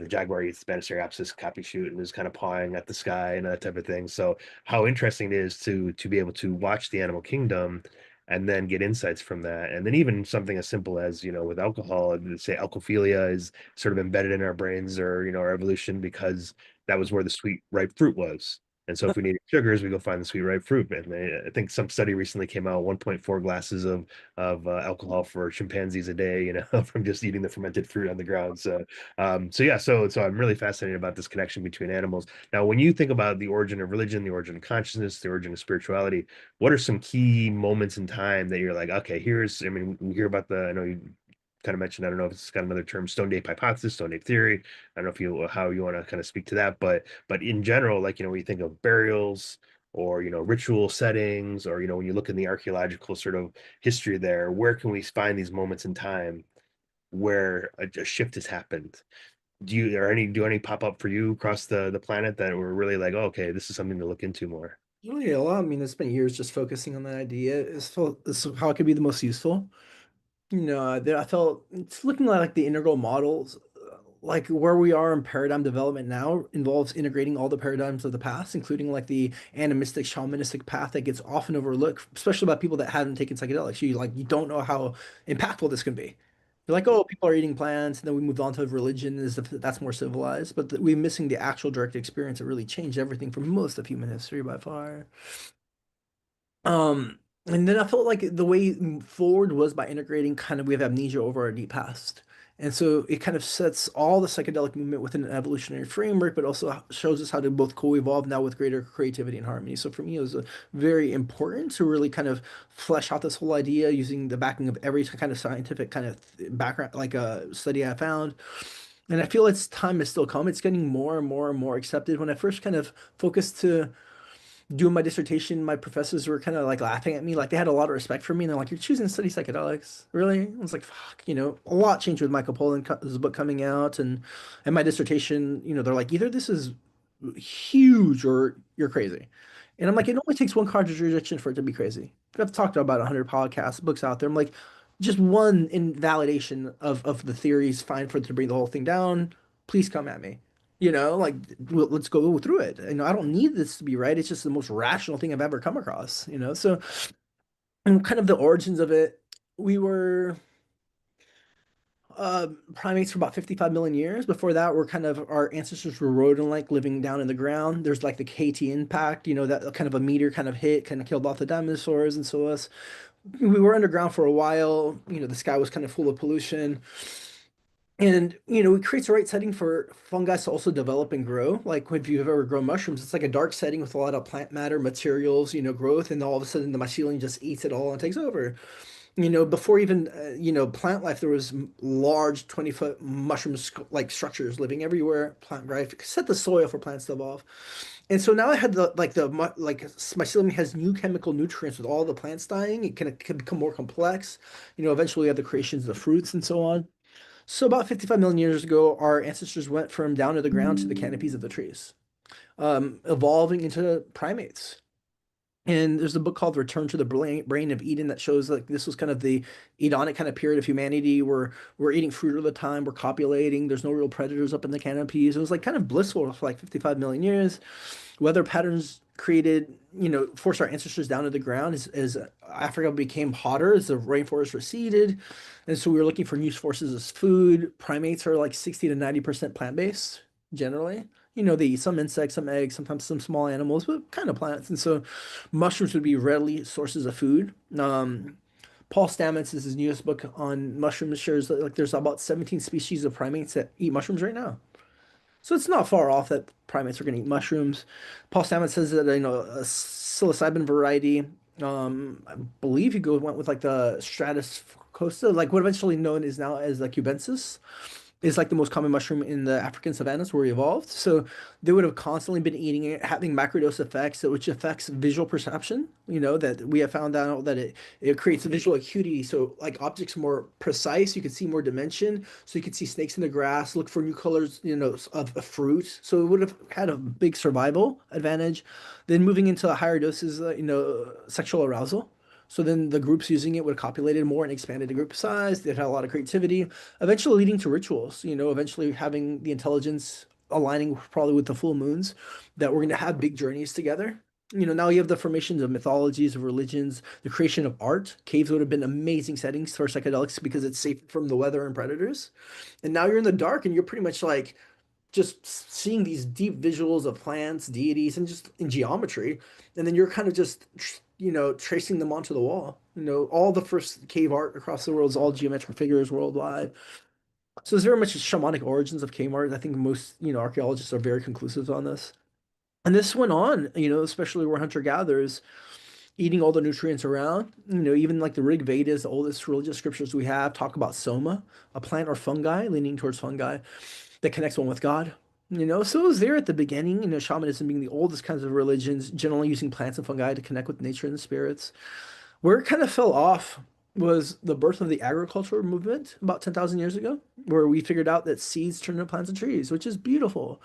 jaguar eats Banisteriopsis copy shoot and is kind of pawing at the sky and that type of thing. So how interesting it is to be able to watch the animal kingdom and then get insights from that. And then even something as simple as, with alcohol, say alcophilia is sort of embedded in our brains, or our evolution, because that was where the sweet ripe fruit was. And so if we need sugars, we go find the sweet ripe fruit. And I think some study recently came out, 1.4 glasses of alcohol for chimpanzees a day, from just eating the fermented fruit on the ground. So yeah, so I'm really fascinated about this connection between animals. Now, when you think about the origin of religion, the origin of consciousness, the origin of spirituality, what are some key moments in time that you're like, okay, I mean, we hear about I know you kind of mentioned, I don't know if it's got another term, stone ape hypothesis, stone ape theory. I don't know if how you want to kind of speak to that, but in general, like, when you think of burials or, ritual settings, or, when you look in the archaeological sort of history there, where can we find these moments in time where a shift has happened? Do any pop up for you across the planet that were really like, oh, okay, this is something to look into more? Really, a lot. I mean, it's been years just focusing on that idea. Is how it could be the most useful. I felt it's looking like the integral models, like where we are in paradigm development now, involves integrating all the paradigms of the past, including like the animistic shamanistic path that gets often overlooked, especially by people that haven't taken psychedelics. You don't know how impactful this can be. You're like, oh, people are eating plants, and then we moved on to religion as if that's more civilized, but we're missing the actual direct experience that really changed everything for most of human history by far. And then I felt like the way forward was by integrating kind of we have amnesia over our deep past. And so it kind of sets all the psychedelic movement within an evolutionary framework, but also shows us how to both co-evolve now with greater creativity and harmony. So for me, it was very important to really kind of flesh out this whole idea using the backing of every kind of scientific kind of background, like a study I found. And I feel its time has still come. It's getting more and more and more accepted. When I first kind of focused to doing my dissertation, my professors were kind of like laughing at me. Like they had a lot of respect for me. And they're like, "You're choosing to study psychedelics? Really?" I was like, fuck, a lot changed with Michael Pollan's book coming out and my dissertation, they're like, either this is huge or you're crazy. And I'm like, it only takes one contradiction for it to be crazy. I've talked about 100 podcasts, books out there. I'm like, just one invalidation of the theories, fine for it to bring the whole thing down. Please come at me. Like let's go through it. I don't need this to be right. It's just the most rational thing I've ever come across. So, and kind of the origins of it, we were primates for about 55 million years. Before that, we're kind of our ancestors were rodent-like living down in the ground. There's like the KT impact, that kind of a meteor kind of hit, kind of killed off the dinosaurs, and so us. We were underground for a while. The sky was kind of full of pollution. And it creates the right setting for fungi to also develop and grow. Like if you've ever grown mushrooms, it's like a dark setting with a lot of plant matter, materials, growth, and all of a sudden the mycelium just eats it all and takes over. Before even plant life, there was large 20-foot mushroom like structures living everywhere. Plant life set the soil for plants to evolve. And so now I had like mycelium has new chemical nutrients with all the plants dying. It can become more complex. Eventually we have the creations of fruits and so on. So about 55 million years ago, our ancestors went from down to the ground to the canopies of the trees, evolving into primates. And there's a book called Return to the Brain of Eden that shows like this was kind of the Edonic kind of period of humanity where we're eating fruit all the time, we're copulating, there's no real predators up in the canopies. It was like kind of blissful for like 55 million years. Weather patterns created, forced our ancestors down to the ground as Africa became hotter, as the rainforest receded. And so we were looking for new sources of food. Primates are like 60 to 90% plant-based generally. They eat some insects, some eggs, sometimes some small animals, but kind of plants. And so mushrooms would be readily sources of food. Paul Stamets, is his newest book on mushrooms, shares that like there's about 17 species of primates that eat mushrooms right now. So it's not far off that primates are going to eat mushrooms. Paul Stamets says that a psilocybin variety, I believe went with like the Stratus costa, like what eventually known is now as the cubensis is like the most common mushroom in the African savannas where we evolved. So they would have constantly been eating it, having microdose effects, which affects visual perception. That we have found out that it creates visual acuity. So like objects are more precise, you can see more dimension. So you could see snakes in the grass, look for new colors, of fruit. So it would have had a big survival advantage. Then moving into higher doses, sexual arousal. So then the groups using it would have copulated more and expanded the group size. They'd had a lot of creativity, eventually leading to rituals, eventually having the intelligence aligning probably with the full moons that we're going to have big journeys together. Now you have the formations of mythologies, of religions, the creation of art. Caves would have been amazing settings for psychedelics because it's safe from the weather and predators. And now you're in the dark and you're pretty much like just seeing these deep visuals of plants, deities, and just in geometry. And then you're kind of just, tracing them onto the wall. All the first cave art across the world is all geometric figures worldwide. So there's very much shamanic origins of cave art. I think most, archaeologists are very conclusive on this. And this went on, especially where hunter-gatherers eating all the nutrients around. Even like the Rig Vedas, the oldest religious scriptures we have, talk about soma, a plant or fungi, leaning towards fungi that connects one with God. So it was there at the beginning, shamanism being the oldest kinds of religions, generally using plants and fungi to connect with nature and the spirits. Where it kind of fell off was the birth of the agricultural movement about 10,000 years ago, where we figured out that seeds turn into plants and trees, which is beautiful.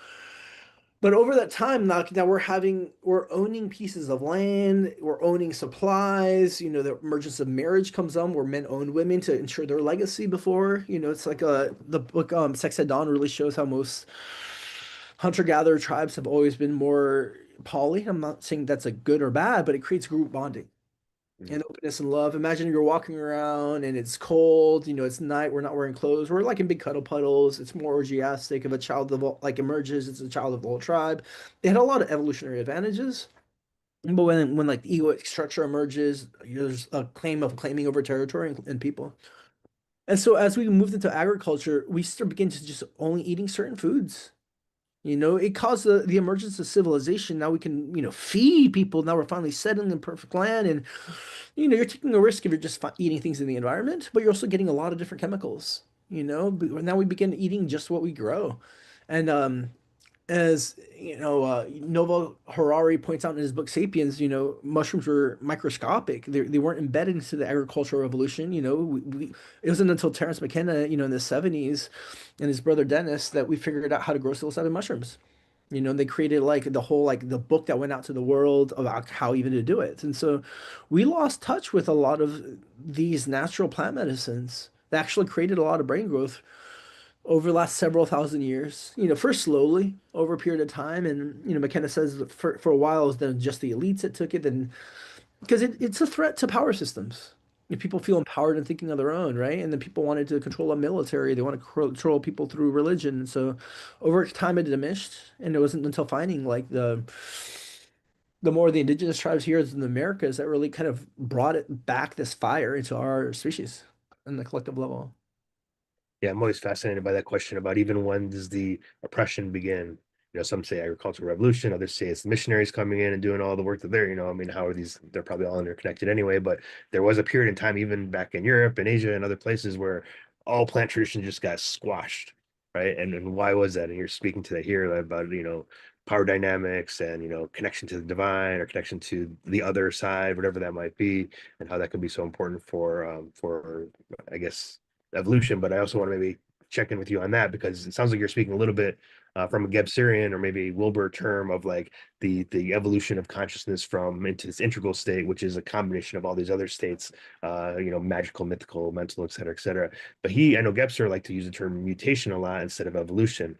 But over that time, now we're owning pieces of land, we're owning supplies. The emergence of marriage comes on, where men own women to ensure their legacy. Before, it's like the book Sex at Dawn really shows how most hunter-gatherer tribes have always been more poly. I'm not saying that's a good or bad, but it creates group bonding and openness and love. Imagine you're walking around and it's cold, it's night, we're not wearing clothes, we're like in big cuddle puddles. It's more orgiastic. If a child like emerges, it's a child of the whole tribe. It had a lot of evolutionary advantages. But when like the egoic structure emerges, there's a claim of claiming over territory and people. And so as we moved into agriculture, we start begin to just only eating certain foods. It caused the emergence of civilization. Now we can, feed people. Now we're finally settling in perfect land. And, you're taking a risk if you're just eating things in the environment, but you're also getting a lot of different chemicals. Now we begin eating just what we grow. And as Noval Harari points out in his book *Sapiens*, mushrooms were microscopic. They weren't embedded into the agricultural revolution. It wasn't until Terence McKenna, in the '70s, and his brother Dennis that we figured out how to grow psilocybin mushrooms. They created like the whole like the book that went out to the world about how even to do it. And so we lost touch with a lot of these natural plant medicines that actually created a lot of brain growth over the last several thousand years, first slowly over a period of time. And, McKenna says that for a while it was then just the elites that took it, then because it's a threat to power systems. If people feel empowered and thinking on their own, right? And then people wanted to control a military, they want to control people through religion. And so over time it diminished, and it wasn't until finding like the more the indigenous tribes here in the Americas that really kind of brought it back this fire into our species and the collective level. Yeah, I'm always fascinated by that question about even when does the oppression begin? Some say agricultural revolution, others say it's the missionaries coming in and doing all the work that I mean, how are these? They're probably all interconnected anyway, but there was a period in time, even back in Europe and Asia and other places, where all plant tradition just got squashed, right? And why was that? And you're speaking to that here about, power dynamics and, connection to the divine or connection to the other side, whatever that might be, and how that could be so important for, I guess, evolution. But I also want to maybe check in with you on that because it sounds like you're speaking a little bit from a Gebserian or maybe Wilbur term of like the evolution of consciousness from into this integral state, which is a combination of all these other states, magical, mythical, mental, et cetera, et cetera. But I know Gebser liked to use the term mutation a lot instead of evolution.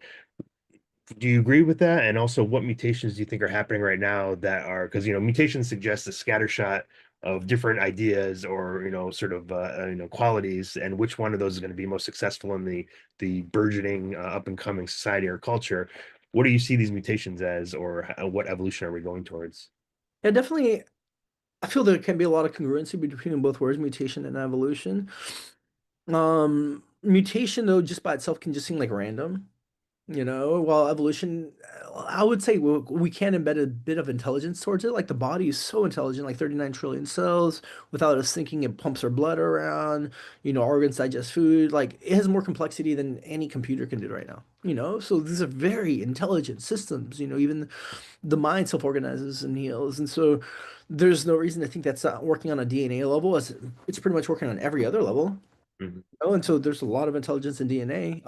Do you agree with that? And also, what mutations do you think are happening right now that are because mutations suggest a scattershot of different ideas or sort of qualities, and which one of those is going to be most successful in the burgeoning up and coming society or culture? What do you see these mutations as, or what evolution are we going towards? Yeah, definitely. I feel there can be a lot of congruency between both words, mutation and evolution. Mutation though, just by itself can just seem like random, while evolution, I would say we can embed a bit of intelligence towards it. Like the body is so intelligent, like 39 trillion cells. Without us thinking, it pumps our blood around, organs digest food. Like it has more complexity than any computer can do right now, So these are very intelligent systems, even the mind self-organizes and heals. And so there's no reason to think that's not working on a DNA level, as it's pretty much working on every other level. Mhm. Oh, and so there's a lot of intelligence in DNA,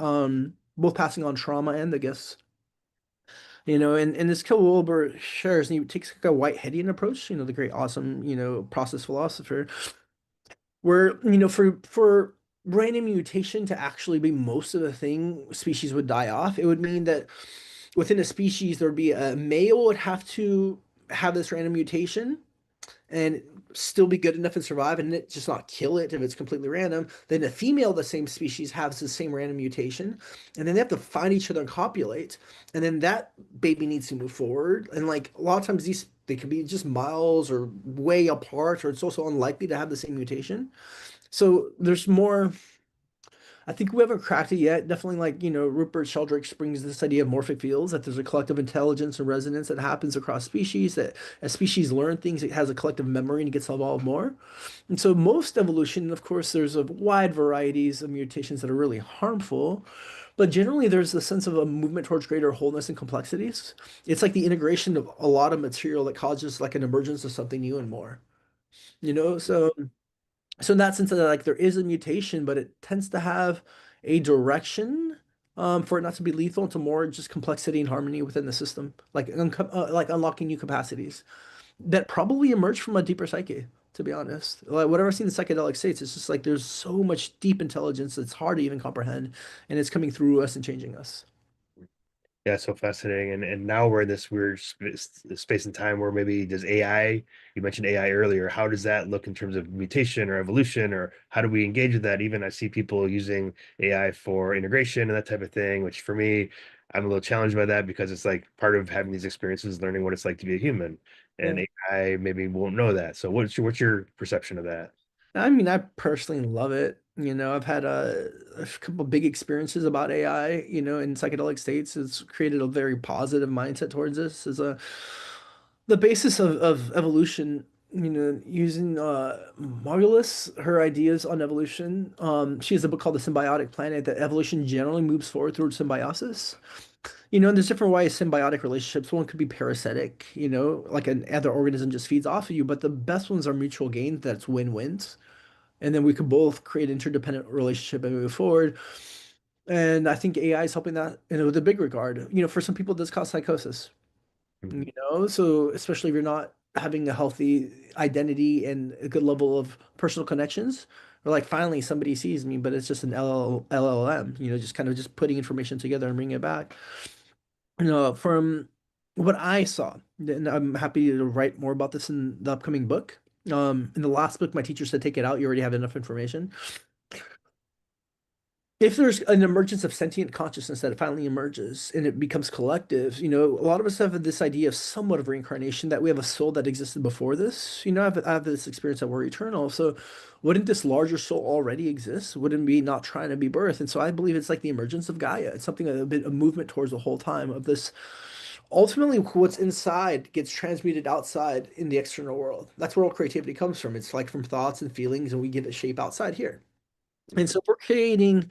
both passing on trauma and the gifts. And this Kill Wilbur shares, and he takes like a Whiteheadian approach, the great, awesome, process philosopher, where, for random mutation to actually be most of the thing, species would die off. It would mean that within a species, there would be a male would have to have this random mutation and still be good enough and survive and it just not kill it if it's completely random. Then a female of the same species has the same random mutation, and then they have to find each other and copulate, and then that baby needs to move forward. And like a lot of times these they could be just miles or way apart, or it's also unlikely to have the same mutation. So there's more. I think we haven't cracked it yet. Definitely, like, Rupert Sheldrake brings this idea of morphic fields, that there's a collective intelligence and resonance that happens across species, that as species learn things, it has a collective memory and it gets evolved more. And so most evolution, of course, there's a wide varieties of mutations that are really harmful, but generally there's a sense of a movement towards greater wholeness and complexities. It's like the integration of a lot of material that causes like an emergence of something new and more. So in that sense, that like there is a mutation, but it tends to have a direction for it not to be lethal, to more just complexity and harmony within the system, like unlocking new capacities that probably emerge from a deeper psyche. To be honest, like whatever I've seen in psychedelic states, it's just like there's so much deep intelligence that's hard to even comprehend, and it's coming through us and changing us. Yeah, so fascinating. And now we're in this weird space and time where maybe does AI, you mentioned AI earlier, how does that look in terms of mutation or evolution, or how do we engage with that? Even I see people using AI for integration and that type of thing, which for me, I'm a little challenged by that because it's like part of having these experiences, learning what it's like to be a human. And Yeah. AI maybe won't know that. So what's your perception of that? I mean, I personally love it. I've had a couple big experiences about AI, in psychedelic states. It's created a very positive mindset towards this. As a The basis of evolution, using Margulis, her ideas on evolution. She has a book called The Symbiotic Planet, that evolution generally moves forward through symbiosis. And there's different ways symbiotic relationships. One could be parasitic, like an other organism just feeds off of you, but the best ones are mutual gain, that's win-wins. And then we could both create interdependent relationship and move forward. And I think AI is helping that, with a big regard. For some people, this cause psychosis, Mhm. so especially if you're not having a healthy identity and a good level of personal connections, or like finally somebody sees me, but it's just an LLM, just kind of just putting information together and bringing it back. From what I saw, and I'm happy to write more about this in the upcoming book. In the last book, my teacher said, take it out. You already have enough information. If there's an emergence of sentient consciousness that finally emerges and it becomes collective, a lot of us have this idea of somewhat of reincarnation, that we have a soul that existed before this. I have this experience that we're eternal. So wouldn't this larger soul already exist? Wouldn't we not trying to be birthed? And so I believe it's like the emergence of Gaia. It's something, a bit of movement towards the whole time of this. Ultimately, what's inside gets transmuted outside in the external world. That's where all creativity comes from. It's like from thoughts and feelings, and we give it shape outside here. And so we're creating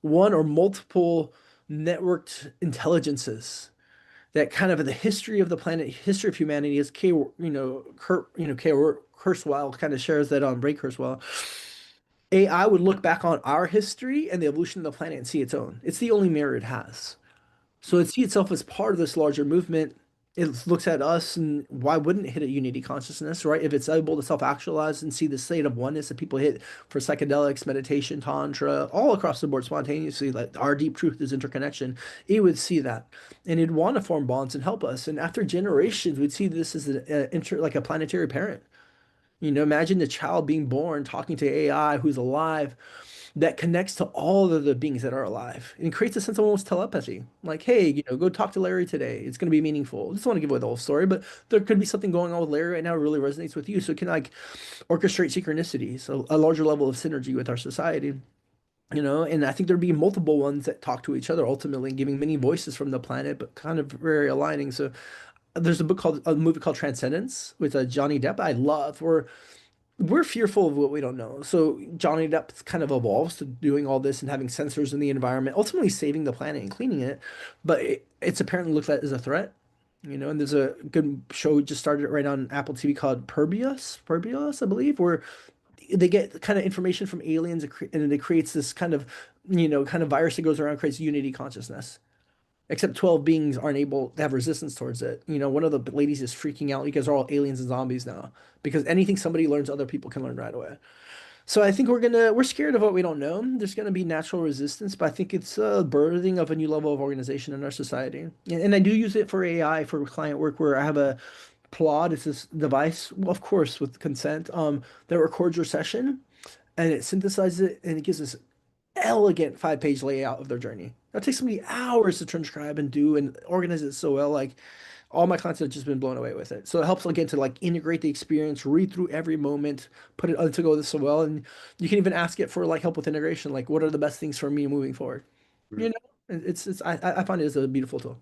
one or multiple networked intelligences that kind of, in the history of the planet, history of humanity, as Kay Kurzweil kind of shares that on Ray Kurzweil. AI would look back on our history and the evolution of the planet and see its own. It's the only mirror it has. So it sees itself as part of this larger movement. It looks at us, and why wouldn't it hit a unity consciousness, right? If it's able to self-actualize and see the state of oneness that people hit for psychedelics, meditation, tantra, all across the board spontaneously, like our deep truth is interconnection, it would see that, and it'd want to form bonds and help us. And after generations, we'd see this as like a planetary parent. Imagine the child being born, talking to AI who's alive, that connects to all of the beings that are alive and creates a sense of almost telepathy. Like, hey, go talk to Larry today. It's going to be meaningful. I just want to give away the whole story, but there could be something going on with Larry right now that really resonates with you. So it can like orchestrate synchronicities, so a larger level of synergy with our society. And I think there'd be multiple ones that talk to each other, ultimately giving many voices from the planet, but kind of very aligning. So there's a movie called Transcendence with Johnny Depp I love, where we're fearful of what we don't know. So Johnny Depp kind of evolves to doing all this and having sensors in the environment, ultimately saving the planet and cleaning it. But it's apparently looked at as a threat, and there's a good show just started right on Apple TV called Perbius, I believe, where they get kind of information from aliens, and it creates this kind of virus that goes around, creates unity consciousness. Except 12 beings aren't able to have resistance towards it. One of the ladies is freaking out because they're all aliens and zombies now. Because anything somebody learns, other people can learn right away. So I think we're scared of what we don't know. There's gonna be natural resistance, but I think it's a birthing of a new level of organization in our society. And I do use it for AI for client work, where I have a Plod. It's this device, well, of course, with consent, that records your session, and it synthesizes it, and it gives us elegant 5-page layout of their journey. That takes somebody hours to transcribe and do and organize it so well. Like, all my clients have just been blown away with it. So it helps again to like integrate the experience, read through every moment, put it to go so well. And you can even ask it for like help with integration. Like, what are the best things for me moving forward? You know, I find it as a beautiful tool.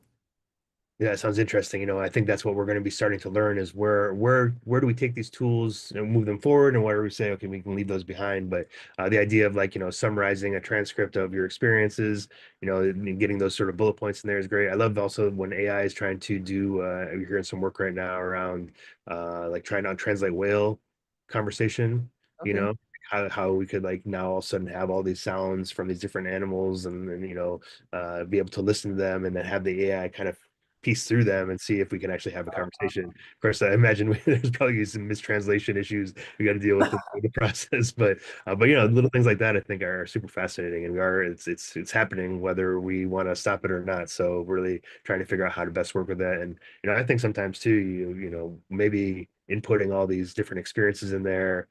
Yeah, it sounds interesting. I think that's what we're going to be starting to learn is where do we take these tools and move them forward, and where do we say, okay, we can leave those behind. But the idea of like, summarizing a transcript of your experiences, and getting those sort of bullet points in there is great. I love also when AI is trying to do, you're hearing some work right now around like trying to translate whale conversation, you Okay. know, how we could like now all of a sudden have all these sounds from these different animals, and be able to listen to them, and then have the AI kind of piece through them and see if we can actually have a conversation. Of course, I imagine there's probably some mistranslation issues we got to deal with in the process, but little things like that I think are super fascinating, and it's happening whether we want to stop it or not. So really trying to figure out how to best work with that, and I think sometimes too, maybe inputting all these different experiences in there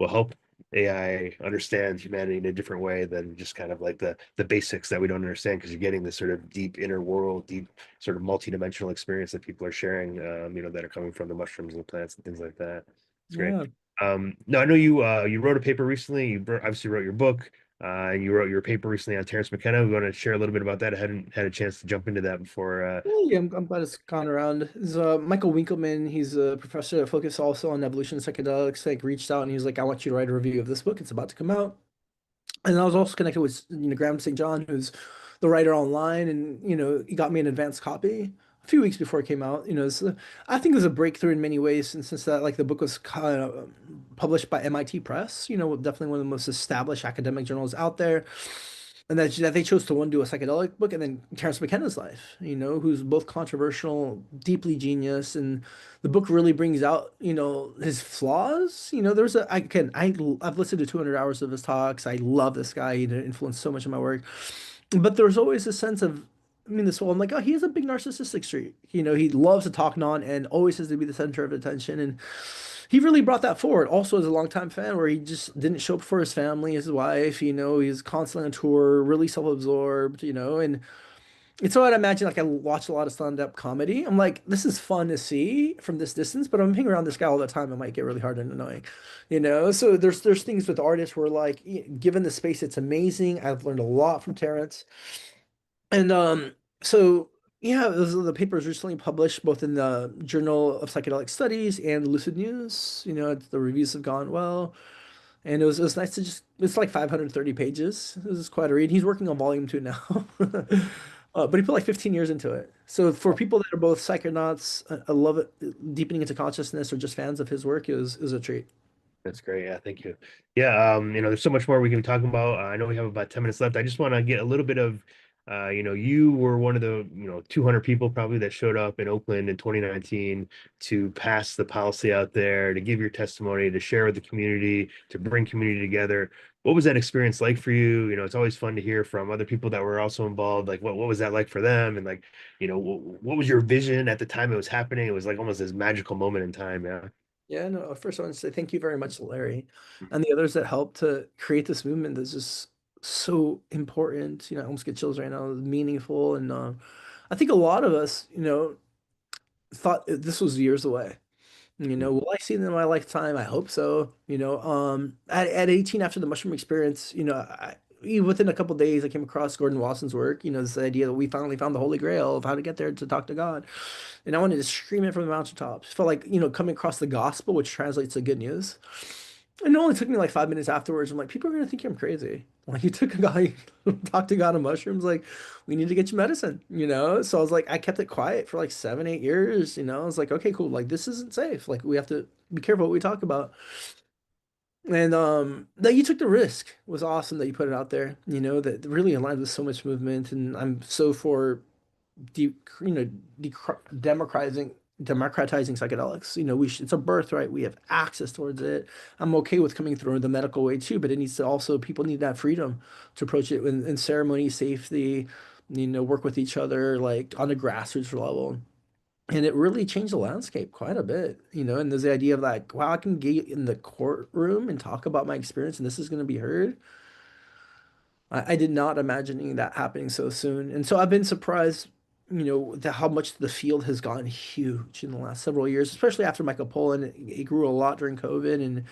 will help AI understand humanity in a different way than just kind of like the basics that we don't understand, because you're getting this sort of deep inner world, deep sort of multi-dimensional experience that people are sharing, that are coming from the mushrooms and the plants and things like that. It's great. Yeah. No, I know you wrote a paper recently. You obviously wrote your book. You wrote your paper recently on Terrence McKenna. We want to share a little bit about that. I hadn't had a chance to jump into that before. Yeah, I'm glad it's gone around. It's, Michael Winkelmann, he's a professor that focused also on evolution and psychedelics, like reached out and he was like, I want you to write a review of this book. It's about to come out. And I was also connected with, Graham St. John, who's the writer online, and he got me an advanced copy a few weeks before it came out. I think it was a breakthrough in many ways, and since that, like the book was kind of published by MIT Press, definitely one of the most established academic journals out there, and that they chose to one do a psychedelic book, and then Terrence McKenna's life, who's both controversial, deeply genius, and the book really brings out, his flaws. There's a I can I've listened to 200 hours of his talks. I love this guy. He influenced so much of my work, but there's always a sense of, I mean, this whole, I'm like, oh, he has a big narcissistic streak. He loves to talk on and always has to be the center of attention. And he really brought that forward. Also, as a longtime fan, where he just didn't show up for his family, his wife, he's constantly on tour, really self-absorbed, and it's so I'd imagine, like, I watch a lot of stand-up comedy. I'm like, this is fun to see from this distance, but I'm hanging around this guy all the time. It might get really hard and annoying, So there's things with artists where, like, given the space, it's amazing. I've learned a lot from Terrence. And so yeah, the paper was recently published both in the Journal of Psychedelic Studies and Lucid News. The reviews have gone well, and it was nice to just, it's like 530 pages. This is quite a read. He's working on volume 2 now. But he put like 15 years into it. So for people that are both psychonauts, I love it, deepening into consciousness, or just fans of his work, is a treat. That's great. Yeah, thank you. Yeah, there's so much more we can talk about. I know we have about 10 minutes left. I just want to get a little bit of, you were one of the, 200 people probably that showed up in Oakland in 2019 to pass the policy out there, to give your testimony, to share with the community, to bring community together. What was that experience like for you? It's always fun to hear from other people that were also involved. Like, what was that like for them? And like, what was your vision at the time it was happening? It was like almost this magical moment in time. Yeah. Yeah, no, first I want to say thank you very much, Larry, and the others that helped to create this movement that's just so important. I almost get chills right now, meaningful. And I think a lot of us, thought this was years away. Will I see them in my lifetime? I hope so. At 18, after the mushroom experience, within a couple of days, I came across Gordon Wasson's work. This idea that we finally found the Holy Grail of how to get there to talk to God. And I wanted to scream it from the mountaintops. Felt like, coming across the gospel, which translates to good news. And it only took me like 5 minutes afterwards. I'm like, people are gonna think I'm crazy. Like, you took a guy, talked to God on mushrooms. Like, we need to get you medicine. So I was like, I kept it quiet for like 7, 8 years. I was like, okay, cool. Like, this isn't safe. Like, we have to be careful what we talk about. And that you took the risk was awesome, that you put it out there. That really aligned with so much movement. And I'm so for de you know democratizing psychedelics. It's a birthright. We have access towards it. I'm okay with coming through the medical way too, but it needs to also, people need that freedom to approach it in ceremony, safety, work with each other, like on a grassroots level. And it really changed the landscape quite a bit. And there's the idea of like, wow, I can get in the courtroom and talk about my experience, and this is going to be heard. I did not imagining that happening so soon. And so I've been surprised, how much the field has gotten huge in the last several years, especially after Michael Pollan. It grew a lot during COVID. And,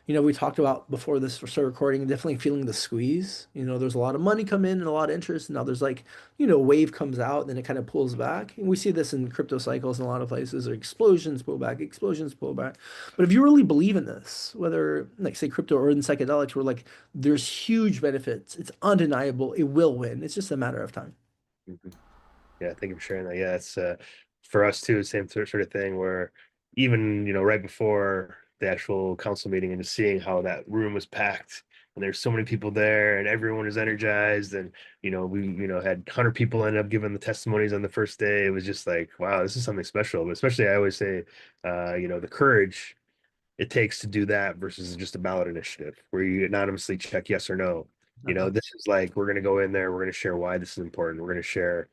we talked about before this started recording, definitely feeling the squeeze. There's a lot of money come in and a lot of interest. And now there's like, wave comes out, then it kind of pulls back. And we see this in crypto cycles in a lot of places, or explosions pull back, explosions pull back. But if you really believe in this, whether like say crypto or in psychedelics, where like there's huge benefits, it's undeniable, it will win. It's just a matter of time. Mhm. Yeah, thank you for sharing that. Yeah, it's for us too, same sort of thing where even, right before the actual council meeting and just seeing how that room was packed and there's so many people there and everyone is energized and we had 100 people end up giving the testimonies on the first day. It was just like, wow, this is something special. But especially I always say, the courage it takes to do that versus just a ballot initiative where you anonymously check yes or no. Uh-huh. This is like we're going to go in there, we're going to share why this is important. We're going to share,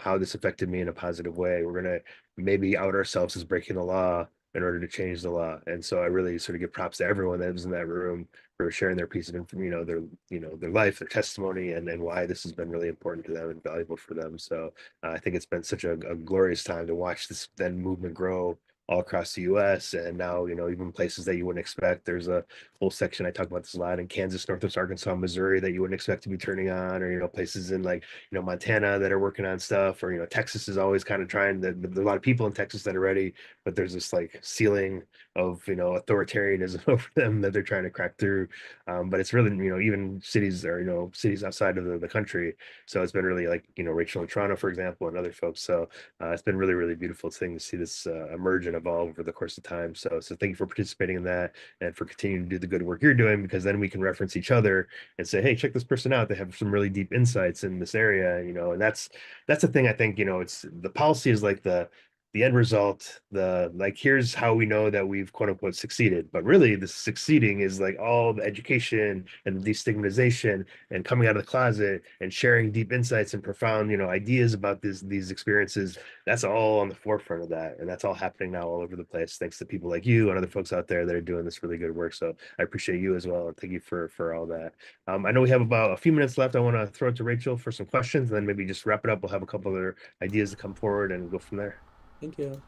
how this affected me in a positive way. We're going to maybe out ourselves as breaking the law in order to change the law. And so I really sort of give props to everyone that was in that room for sharing their piece of information, their life, their testimony, and why this has been really important to them and valuable for them. So I think it's been such a glorious time to watch this then movement grow all across the US. And now, even places that you wouldn't expect. There's a whole section, I talk about this a lot, in Kansas, Northwest Arkansas, Missouri, that you wouldn't expect to be turning on, or, places in like, Montana that are working on stuff, or, Texas is always kind of trying. There's a lot of people in Texas that are ready, but there's this like ceiling of, authoritarianism over them that they're trying to crack through. But it's really, even cities, or, cities outside of the country. So it's been really, like, Rachel in Toronto, for example, and other folks. So it's been really, really beautiful thing to see this emerge and evolve over the course of time. So thank you for participating in that, and for continuing to do the good work you're doing, because then we can reference each other and say, hey, check this person out. They have some really deep insights in this area, and that's the thing. I think, it's the policy is like the end result, the like, here's how we know that we've quote unquote succeeded. But really, the succeeding is like all the education and destigmatization and coming out of the closet and sharing deep insights and profound, ideas about these experiences. That's all on the forefront of that. And that's all happening now all over the place, thanks to people like you and other folks out there that are doing this really good work. So I appreciate you as well. And thank you for all that. I know we have about a few minutes left. I want to throw it to Rachel for some questions, and then maybe just wrap it up. We'll have a couple other ideas to come forward and go from there. Thank you.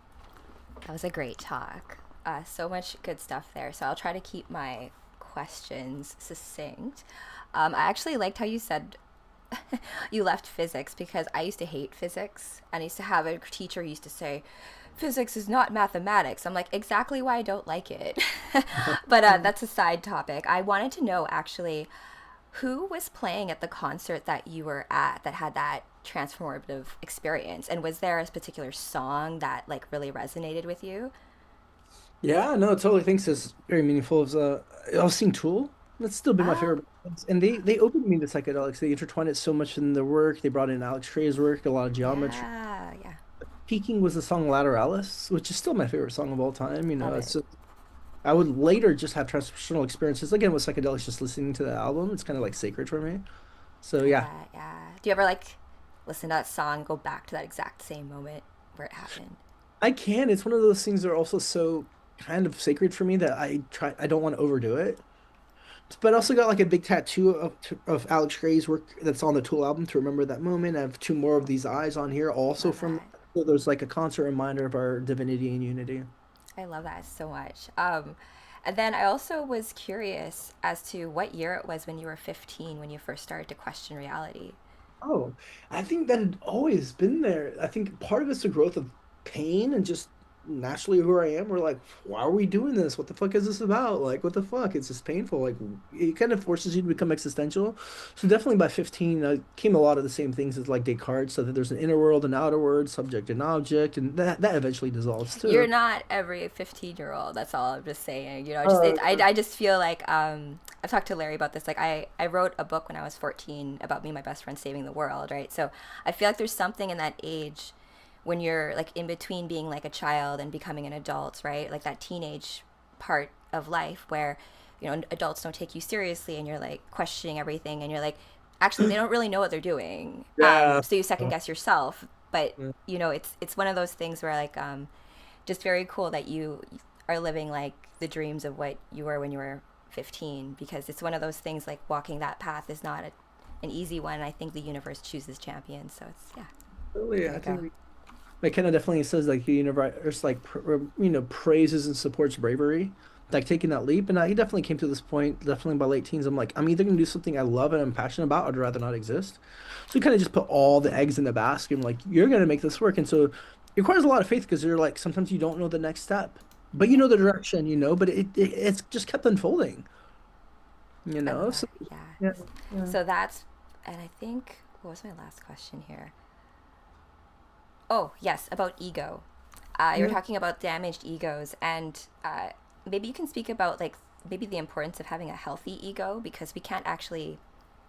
That was a great talk. So much good stuff there. So I'll try to keep my questions succinct. I actually liked how you said you left physics, because I used to hate physics. And I used to have a teacher who used to say, physics is not mathematics. I'm like, exactly why I don't like it. But that's a side topic. I wanted to know, actually, who was playing at the concert that you were at that had that transformative experience? And was there a particular song that like really resonated with you? Yeah, no, totally thinks it's very meaningful. I was seeing Tool. That's still been my Oh, favorite bands. And they opened me to psychedelics. They intertwined it so much in their work. They brought in Alex Trey's work, a lot of geometry. yeah, yeah. Peaking was the song Lateralis, which is still my favorite song of all time. Love It's it. just, I would later just have transpersonal experiences again with psychedelics. Just listening to the album, it's kind of like sacred for me. So I yeah, bet, yeah. Do you ever like listen to that song, go back to that exact same moment where it happened? I can. It's one of those things that are also so kind of sacred for me that I try. I don't want to overdo it. But I also got like a big tattoo of Alex Gray's work that's on the Tool album to remember that moment. I have two more of these eyes on here, also Love from that. so there's like a constant reminder of our divinity and unity. I love that so much. And then I also was curious as to what year it was when you were 15 when you first started to question reality. Oh, I think that had always been there. I think part of it's the growth of pain and just naturally who I am. We're like, why are we doing this? What the fuck is this about? Like, what the fuck? It's just painful. Like, it kind of forces you to become existential. So definitely by 15, came a lot of the same things as like Descartes, so that there's an inner world and outer world, subject and object, and that eventually dissolves You're too. not every 15-year-old. That's all I'm just saying. Uh, I just feel like I've talked to Larry about this. Like I wrote a book when I was 14 about me and my best friend saving the world, right? So I feel like there's something in that age when you're like in between being like a child and becoming an adult, right? Like that teenage part of life where, adults don't take you seriously and you're like questioning everything and you're like, actually, they don't really know what they're doing. yeah. So you second guess yourself. But, it's one of those things where like, just very cool that you are living like the dreams of what you were when you were 15, because it's one of those things like walking that path is not an easy one. I think the universe chooses champions. So it's, yeah, Really, there I you go. think McKenna definitely says like the universe like praises and supports bravery, like taking that leap. And I definitely came to this point, definitely by late teens. I'm like, I'm either gonna do something I love and I'm passionate about, or I'd rather not exist. So you kind of just put all the eggs in the basket. I'm like, you're gonna make this work, and so it requires a lot of faith because you're like sometimes you don't know the next step, but you know the direction, but it's just kept unfolding, I love So that. Yeah. yeah, yeah. So that's, and I think, what was my last question here? Oh, yes, about ego. You were Yeah. talking about damaged egos, and maybe you can speak about like maybe the importance of having a healthy ego, because we can't actually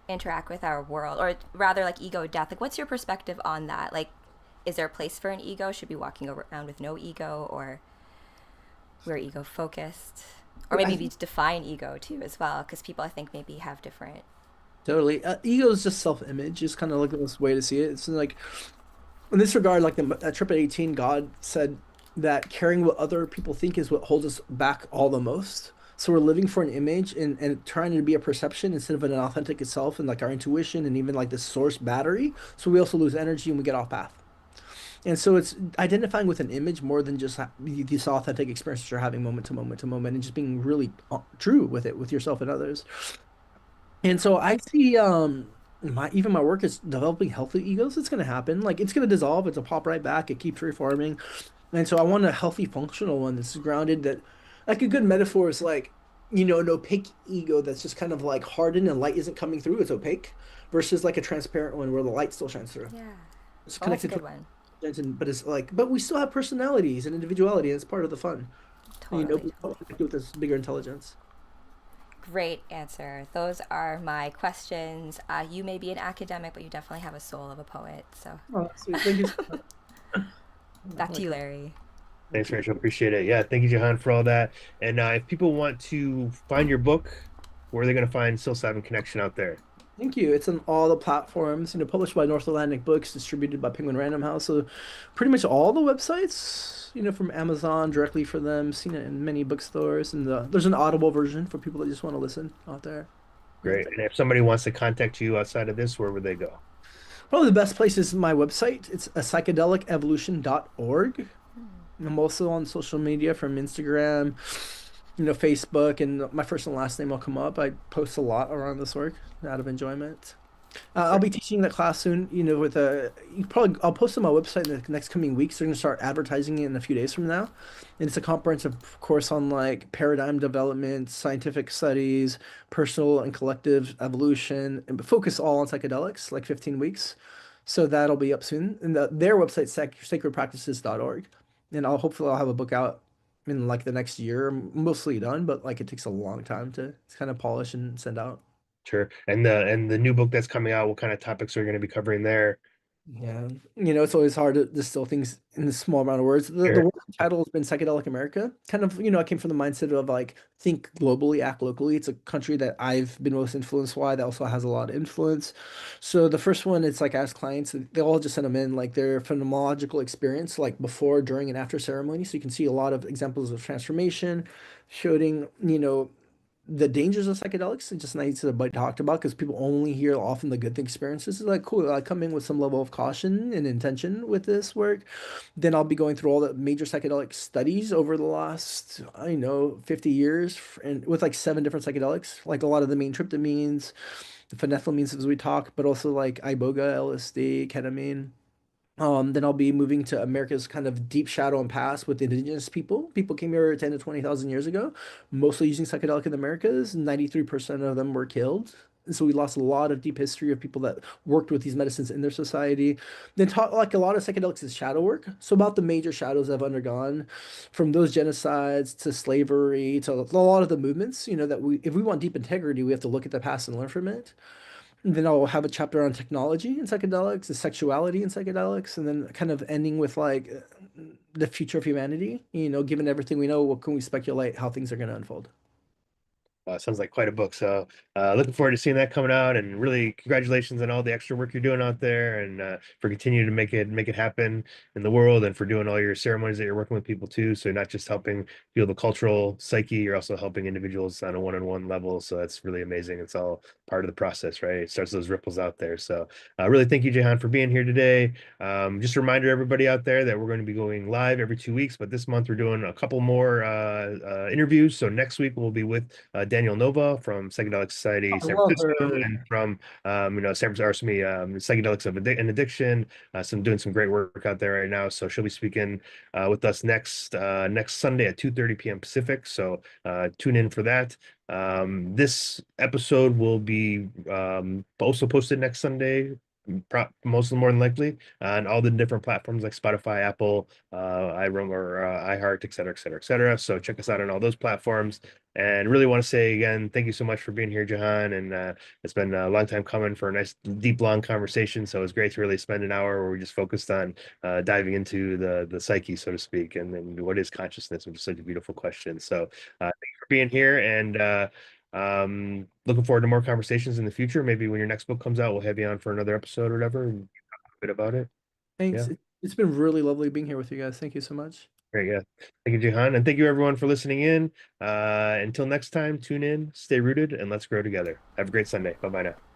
interact with our world, or rather like ego death. Like, what's your perspective on that? Like, is there a place for an ego? Should we be walking around with no ego, or we're ego focused? Or I maybe we think define ego too as well, because people I think maybe have different. totally. Ego is just self-image, is kind of like this way to see it. It's like in this regard, like the trip at 18, God said that caring what other people think is what holds us back all the most. So we're living for an image and trying to be a perception instead of an authentic itself, and like our intuition and even like the source battery. So we also lose energy and we get off path. And so it's identifying with an image more than just these authentic experiences you're having moment to moment to moment, and just being really true with it, with yourself and others. And so I see my even my work is developing healthy egos. It's gonna happen. Like it's gonna dissolve, it'll pop right back, it keeps reforming. And so I want a healthy, functional one that's grounded that like a good metaphor is like, an opaque ego that's just kind of like hardened and light isn't coming through, it's opaque, versus like a transparent one where the light still shines through. Yeah. It's Oh, that's a connected good to one. but it's like but we still have personalities and individuality, and it's part of the fun. Totally, We all totally. connect with this bigger intelligence. Great answer. Those are my questions. You may be an academic, but you definitely have a soul of a poet. So Oh, sweet. Thank you so much. back to you, Like, Larry. Thanks, Rachel. Appreciate it. Yeah, thank you, Jahan, for all that. And if people want to find your book, where are they going to find Psilocybin Connection out there? thank you. It's on all the platforms, published by North Atlantic Books, distributed by Penguin Random House. So pretty much all the websites, from Amazon directly for them, seen it in many bookstores, and there's an Audible version for people that just want to listen out there. Yeah. Great. And if somebody wants to contact you outside of this, where would they go? Probably the best place is my website. It's a psychedelicevolution.org. I'm also on social media from Instagram, Facebook, and my first and last name will come up. I post a lot around this work out of enjoyment. I'll be teaching that class soon, with I'll post on my website in the next coming weeks. They're going to start advertising it in a few days from now. And it's a comprehensive course on like paradigm development, scientific studies, personal and collective evolution, and focus all on psychedelics, like 15 weeks. So that'll be up soon. And their website, sacredpractices.org. And hopefully I'll have a book out in like the next year. I'm mostly done, but like it takes a long time to kind of polish and send out. Sure. And the new book that's coming out, what kind of topics are you going to be covering there? Yeah, it's always hard to distill things in a small amount of words. The Sure. working title has been Psychedelic America. Kind of, I came from the mindset of like think globally, act locally. It's a country that I've been most influenced by that also has a lot of influence. So the first one, it's like ask clients, they all just send them in like their phenomenological experience, like before, during, and after ceremony. So you can see a lot of examples of transformation, showing, the dangers of psychedelics. It's just nice to be talked about because people only hear often the good experiences. It's like cool. I come in with some level of caution and intention with this work. Then I'll be going through all the major psychedelic studies over the last, I don't know, 50 years, and with like seven different psychedelics, like a lot of the main tryptamines, the phenethylamines as we talk, but also like iboga, LSD, ketamine. Then I'll be moving to America's kind of deep shadow and past with indigenous people. People came here 10 to 20,000 years ago, mostly using psychedelic in the Americas. 93% of them were killed. And so we lost a lot of deep history of people that worked with these medicines in their society. Then talk like a lot of psychedelics is shadow work. So about the major shadows I've undergone, from those genocides to slavery to a lot of the movements, that if we want deep integrity, we have to look at the past and learn from it. And then I'll have a chapter on technology and psychedelics, and sexuality and psychedelics, and then kind of ending with like the future of humanity. Given everything we know, what can we speculate how things are going to unfold? Sounds like quite a book. So looking forward to seeing that coming out, and really congratulations on all the extra work you're doing out there, and for continuing to make it happen in the world, and for doing all your ceremonies that you're working with people too. So you're not just helping feel the cultural psyche, you're also helping individuals on a one-on-one level. So that's really amazing. It's all part of the process, right? It starts those ripples out there. So really thank you, Jahan, for being here today. Just a reminder, everybody out there, that we're going to be going live every 2 weeks, but this month we're doing a couple more interviews. So next week we'll be with Daniel Nova from Psychedelic Society I San love Francisco, her. and from San Francisco, or excuse me, Psychedelics of and Addiction. So I'm doing some great work out there right now. So she'll be speaking with us next Sunday at 2:30 p.m. Pacific. So tune in for that. This episode will be also posted next Sunday, most more than likely, on all the different platforms like Spotify, Apple, iRoam, or iHeart, et cetera, et cetera, et cetera. So check us out on all those platforms. And really want to say again, thank you so much for being here, Jahan. And it's been a long time coming for a nice, deep, long conversation. So it's great to really spend an hour where we just focused on diving into the psyche, so to speak, and then what is consciousness, which is such a beautiful question. So thank you for being here, and looking forward to more conversations in the future. Maybe when your next book comes out, we'll have you on for another episode or whatever, and talk a bit about it. Thanks. Yeah. It's been really lovely being here with you guys. Thank you so much. Great. Yeah. Thank you, Jahan. And thank you everyone for listening in. Until next time, tune in, stay rooted, and let's grow together. Have a great Sunday. Bye bye now.